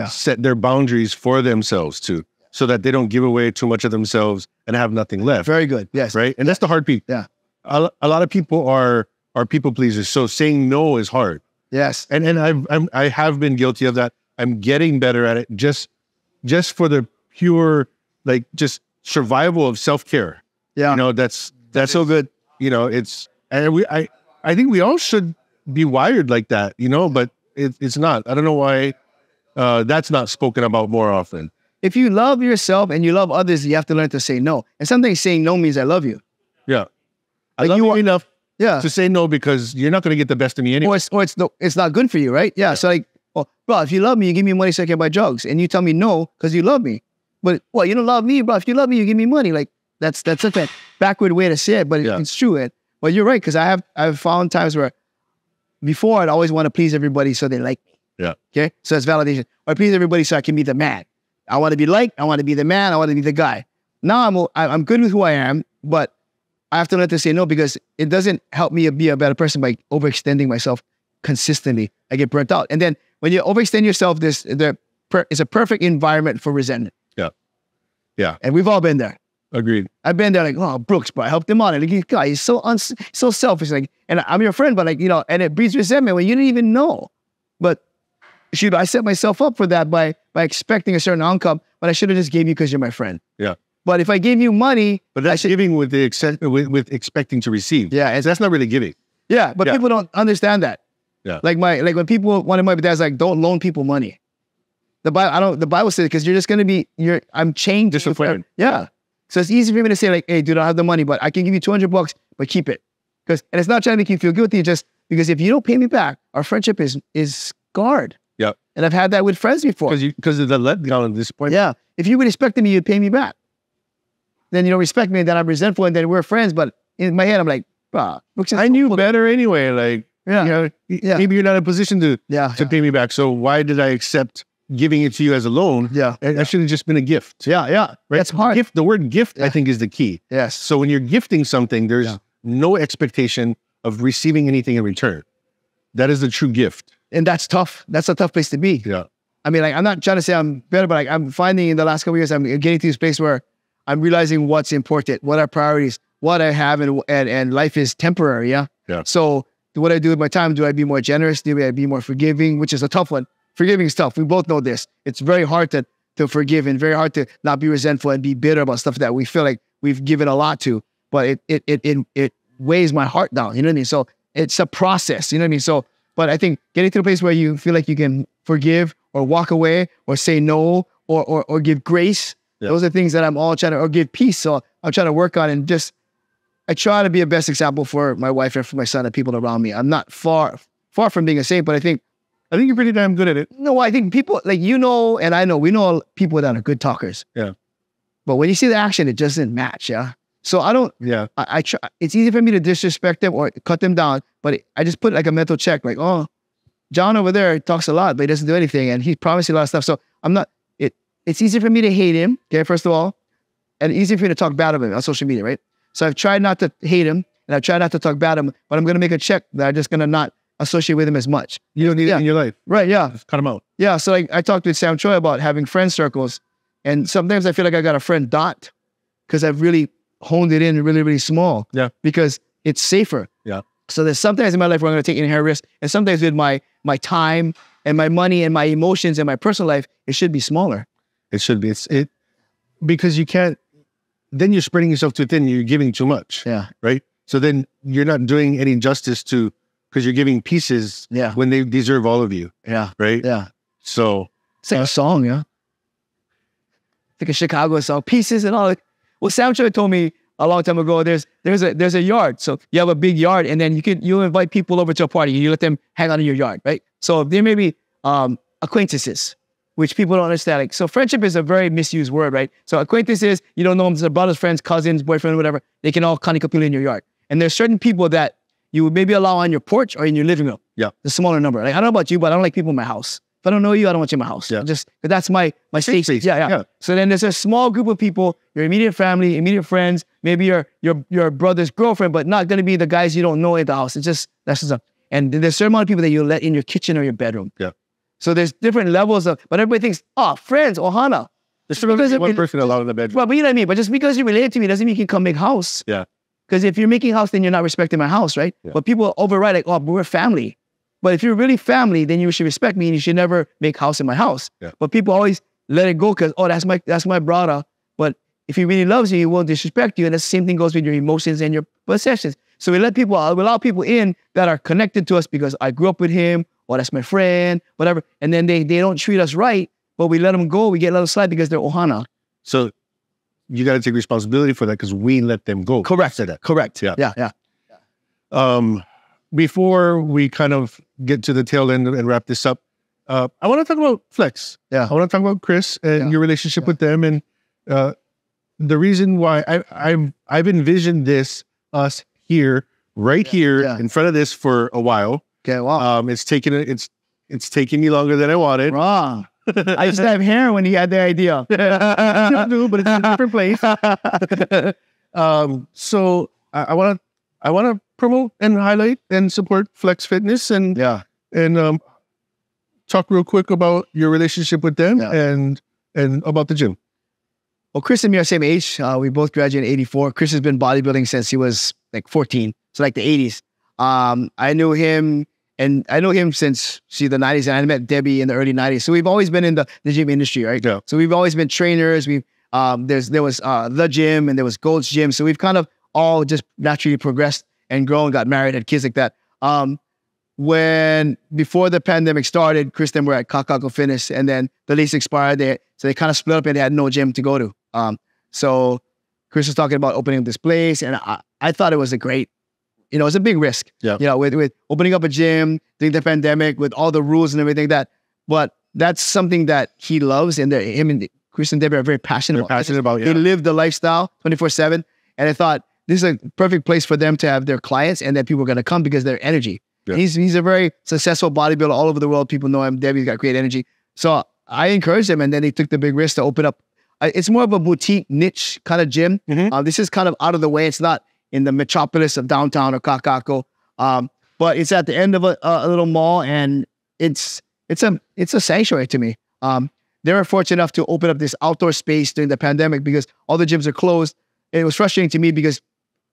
set their boundaries for themselves too, so that they don't give away too much of themselves and have nothing left. Very good. Yes. Right. And that's the hard piece. Yeah. A lot of people are people pleasers. So saying no is hard. Yes. And I have been guilty of that. I'm getting better at it just for the pure, like, just survival of self-care. Yeah. That's so good. I think we all should be wired like that, but it's not. I don't know why that's not spoken about more often. If you love yourself and you love others, you have to learn to say no. And sometimes saying no means I love you. Yeah. I love you enough to say no, because you're not going to get the best of me anyway. Or it's not good for you, right? Yeah. So like, bro, if you love me, you give me money so I can buy drugs. And you tell me no because you love me. But, you don't love me, bro. If you love me, you give me money. Like, that's such a backward way to say it, but it's true. But you're right, because I've found times where before I'd always want to please everybody so they like me. Yeah. Okay? So it's validation. Or I please everybody so I can be the man. I want to be liked. I want to be the man. I want to be the guy. Now I'm good with who I am, but I have to learn to say no, because it doesn't help me be a better person by overextending myself consistently. I get burnt out. And then when you overextend yourself, it's a perfect environment for resentment. Yeah. Yeah. And we've all been there. Agreed. I've been there, like, oh, Brooks, bro, I helped him out. And like, God, he's so selfish. Like, and I'm your friend, but like, and it breeds resentment when you didn't even know. But shoot, I set myself up for that by expecting a certain outcome, but I should have just gave you because you're my friend. Yeah. But if I gave you money, but that's giving with with expecting to receive. Yeah, and that's not really giving. Yeah, but people don't understand that. Yeah. Like when people, one of my dads like, don't loan people money. The Bible says, because you're just gonna be, I'm chained. Just a friend. Yeah. So it's easy for me to say like, hey, dude, I don't have the money, but I can give you $200, but keep it. And it's not trying to make you feel guilty. Just Because if you don't pay me back, our friendship is scarred. Yeah. And I've had that with friends before. Because of the letdown at this point. Yeah. If you respected me, you'd pay me back. Then you don't respect me, and then I'm resentful, and then we're friends. But in my head, I'm like, bah, I knew better anyway. Like, maybe you're not in a position to pay me back. So why did I accept giving it to you as a loan? Yeah. That should have just been a gift. Yeah. Right? That's hard. The word gift, I think, is the key. Yes. So when you're gifting something, there's no expectation of receiving anything in return. That is the true gift. And that's tough. That's a tough place to be. Yeah. I mean, like, I'm not trying to say I'm better, but like, I'm finding in the last couple of years, I'm getting to this place where I'm realizing what's important, what are priorities, what I have, and life is temporary. Yeah. So what I do with my time, do I be more generous? Do I be more forgiving? Which is a tough one. Forgiving is tough. We both know this. It's very hard to forgive and very hard to not be resentful and be bitter about stuff that we feel like we've given a lot to, but it weighs my heart down. You know what I mean? So it's a process. You know what I mean? So, but I think getting to the place where you feel like you can forgive or walk away or say no or give grace. Those are things that I'm all trying to, or give peace. So I'm trying to work on, and just, I try to be a best example for my wife and for my son and people around me. I'm not far from being a saint, but I think you're pretty damn good at it. No, I think people, like, you know, and I know, we know people that are good talkers. Yeah. But when you see the action, it doesn't match. Yeah. So I don't, I try, it's easy for me to disrespect them or cut them down, but I just put like a mental check, like, oh, John over there talks a lot, but he doesn't do anything. And he's promising a lot of stuff. So I'm not, it's easy for me to hate him, okay, first of all, and easy for me to talk bad about him on social media, right? So I've tried not to hate him, and I've tried not to talk bad about him, but I'm going to make a check that I'm just going to not associate with him as much. You don't need it in your life. Right, yeah. Just cut him out. Yeah, so like I talked with Sam Choi about having friend circles, and sometimes I feel like I got a friend dot because I've really honed it in really, really small. Yeah. Because it's safer. Yeah. So there's sometimes in my life where I'm going to take inherent risk, and sometimes with my time and my money and my emotions and my personal life, it should be smaller. It should be. Because you can't, then you're spreading yourself too thin, you're giving too much. Yeah. Right? So then you're not doing any justice to, because you're giving pieces when they deserve all of you. Yeah. Right? Yeah. So. It's like a song, yeah? It's like a Chicago song, pieces and all. Well, Sam Choi told me a long time ago, there's a yard. So you have a big yard, and then you invite people over to a party, and you let them hang out in your yard, right? So there may be acquaintances, which people don't understand. Like, so friendship is a very misused word, right? So acquaintances, you don't know them, they're brothers, friends, cousins, boyfriend, whatever. They can all kind of compete in your yard. And there's certain people that you would maybe allow on your porch or in your living room. Yeah. The smaller number. Like, I don't know about you, but I don't like people in my house. If I don't know you, I don't want you in my house. Yeah. Just, but that's my safe space. Yeah. Yeah. So then there's a small group of people, your immediate family, immediate friends, maybe your brother's girlfriend, but not going to be the guys you don't know in the house. It's just, that's just, and there's a certain amount of people that you let in your kitchen or your bedroom. Yeah. So there's different levels of, but everybody thinks, oh, friends, ohana. There's one person allowed in the bedroom. Well, but you know what I mean? But just because you relate to me doesn't mean you can come make house. Yeah. Because if you're making house, then you're not respecting my house, right? Yeah. But people override like, oh, we're family. But if you're really family, then you should respect me and you should never make house in my house. Yeah. But people always let it go because, oh, that's my brother. But if he really loves you, he won't disrespect you. And the same thing goes with your emotions and your possessions. So we allow people in that are connected to us because I grew up with him, or that's my friend, whatever. And then they don't treat us right, but we let them go. We let them slide because they're ohana. So you got to take responsibility for that because we let them go. Correct. Say that. Correct. Yeah. Before we kind of get to the tail end and wrap this up, I want to talk about Flex. Yeah. I want to talk about Chris and your relationship with them, and the reason why I've envisioned us here, here in front of this for a while. Okay. Wow. It's taking me longer than I wanted. Wrong. I used to have hair when he had the idea. But it's in a different place. So I want to promote and highlight and support Flex Fitness and talk real quick about your relationship with them and about the gym. Well, Chris and me are the same age. We both graduated in 84. Chris has been bodybuilding since he was like 14. So like the 80s. I knew him since the 90s, and I met Debbie in the early 90s. So we've always been in the gym industry, right? Yeah. So we've always been trainers. There was the gym and there was Gold's Gym. So we've kind of all just naturally progressed and grown, got married, had kids like that. Before the pandemic started, Chris and were at Kakako Fitness, and then the lease expired. So they kind of split up and they had no gym to go to. So Chris was talking about opening up this place, and I thought it was a great you know, it's a big risk. Yeah. You know, with opening up a gym during the pandemic, with all the rules and everything but that's something that he loves, and him and Chris and Debbie are very passionate about. They live the lifestyle 24/7, and I thought this is a perfect place for them to have their clients, and that people are going to come because of their energy. Yeah. He's a very successful bodybuilder all over the world. People know him. Debbie's got great energy. So I encouraged him, and then he took the big risk to open up. It's more of a boutique niche kind of gym. This is kind of out of the way. It's not in the metropolis of downtown or Kakako, but it's at the end of a little mall, and it's a sanctuary to me. They were fortunate enough to open up this outdoor space during the pandemic because all the gyms are closed. It was frustrating to me because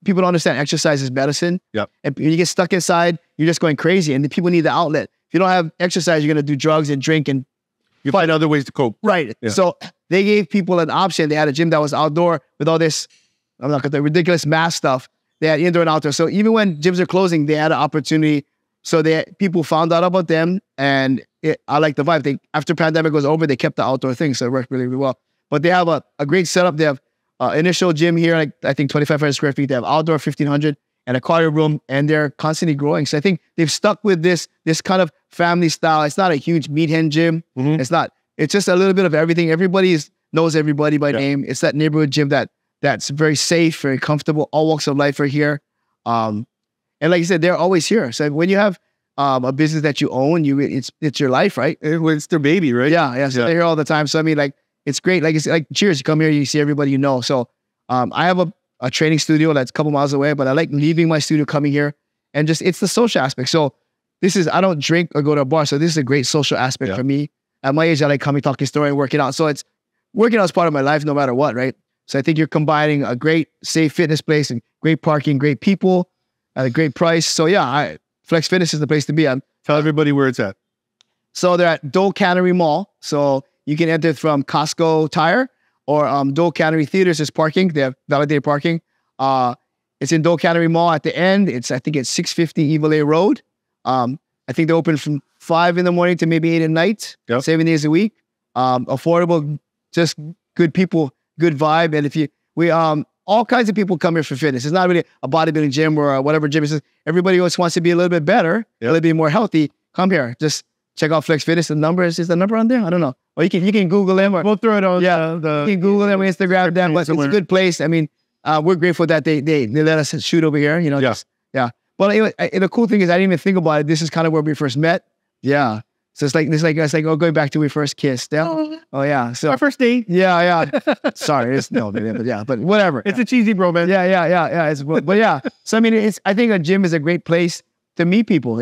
people don't understand exercise is medicine. Yep. And when you get stuck inside, you're just going crazy, and the people need the outlet. If you don't have exercise, you're going to do drugs and drink, and you find other ways to cope. Right. Yeah. So they gave people an option. They had a gym that was outdoor with all this, I'm not going to, ridiculous mass stuff. They had indoor and outdoor. So even when gyms are closing, they had an opportunity. So people found out about them, and I like the vibe. After pandemic was over, they kept the outdoor thing, so it worked really, really well. But they have a great setup. They have initial gym here, like I think 2,500 square feet. They have outdoor 1,500 and a cardio room, and they're constantly growing. So I think they've stuck with this kind of family style. It's not a huge meat hen gym. It's not. It's just a little bit of everything. Everybody knows everybody by name. It's that neighborhood gym that's very safe, very comfortable. All walks of life are here. And like you said, they're always here. So when you have a business that you own, it's your life, right? It's their baby, right? Yeah. So they're here all the time. So I mean, like, it's great. Like Cheers, you come here, you see everybody you know. So I have a training studio that's a couple miles away, but I like leaving my studio, coming here, and it's the social aspect. So I don't drink or go to a bar. So this is a great social aspect for me. At my age, I like coming, talking story, and working out. So working out is part of my life no matter what, right? So I think you're combining a great, safe fitness place and great parking, great people at a great price. So yeah, Flex Fitness is the place to be. Tell everybody where it's at. So they're at Dole Cannery Mall. So you can enter from Costco Tire or Dole Cannery Theaters is parking. They have validated parking. It's in Dole Cannery Mall at the end. I think it's 650 Evile Road. I think they open from 5 in the morning to maybe 8 at night, 7 days a week. Affordable, just good people, good vibe. And all kinds of people come here for fitness. It's not really a bodybuilding gym or whatever gym it is. Everybody else wants to be a little bit better, a little bit more healthy. Come here. Just check out Flex Fitness. Is the number on there? I don't know. Or you can Google them. Or, we'll throw it on. You can Google them, Instagram them. But it's a good place. I mean, we're grateful that they let us shoot over here. You know, But anyway, the cool thing is I didn't even think about it. This is kind of where we first met. Yeah. So it's like going back to we first kissed. Yeah. Oh yeah. So our first date. Yeah. Sorry. But whatever. It's a cheesy bro, man. Yeah. But yeah. So I mean, I think a gym is a great place to meet people.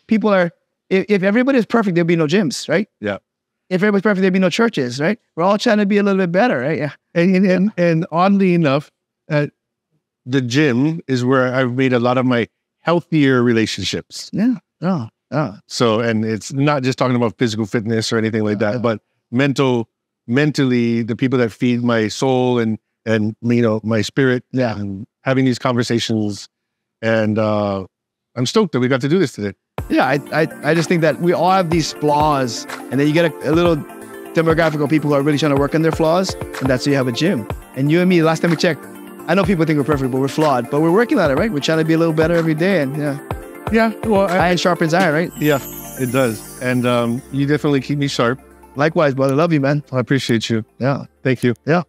People are. If everybody's perfect, there'll be no gyms, right? Yeah. If everybody's perfect, there'll be no churches, right? We're all trying to be a little bit better, right? Yeah. And oddly enough, the gym is where I've made a lot of my healthier relationships. Yeah. Oh. So, and it's not just talking about physical fitness or anything like that, but mentally, the people that feed my soul and my spirit. Yeah. And having these conversations, and I'm stoked that we got to do this today. Yeah, I just think that we all have these flaws, and then you get a little demographic of people who are really trying to work on their flaws, and that's why you have a gym. And you and me, last time we checked, I know people think we're perfect, but we're flawed. But we're working on it, right? We're trying to be a little better every day, and well, iron sharpens iron, right? Yeah, it does. And you definitely keep me sharp. Likewise, brother. Love you, man. I appreciate you. Yeah. Thank you. Yeah.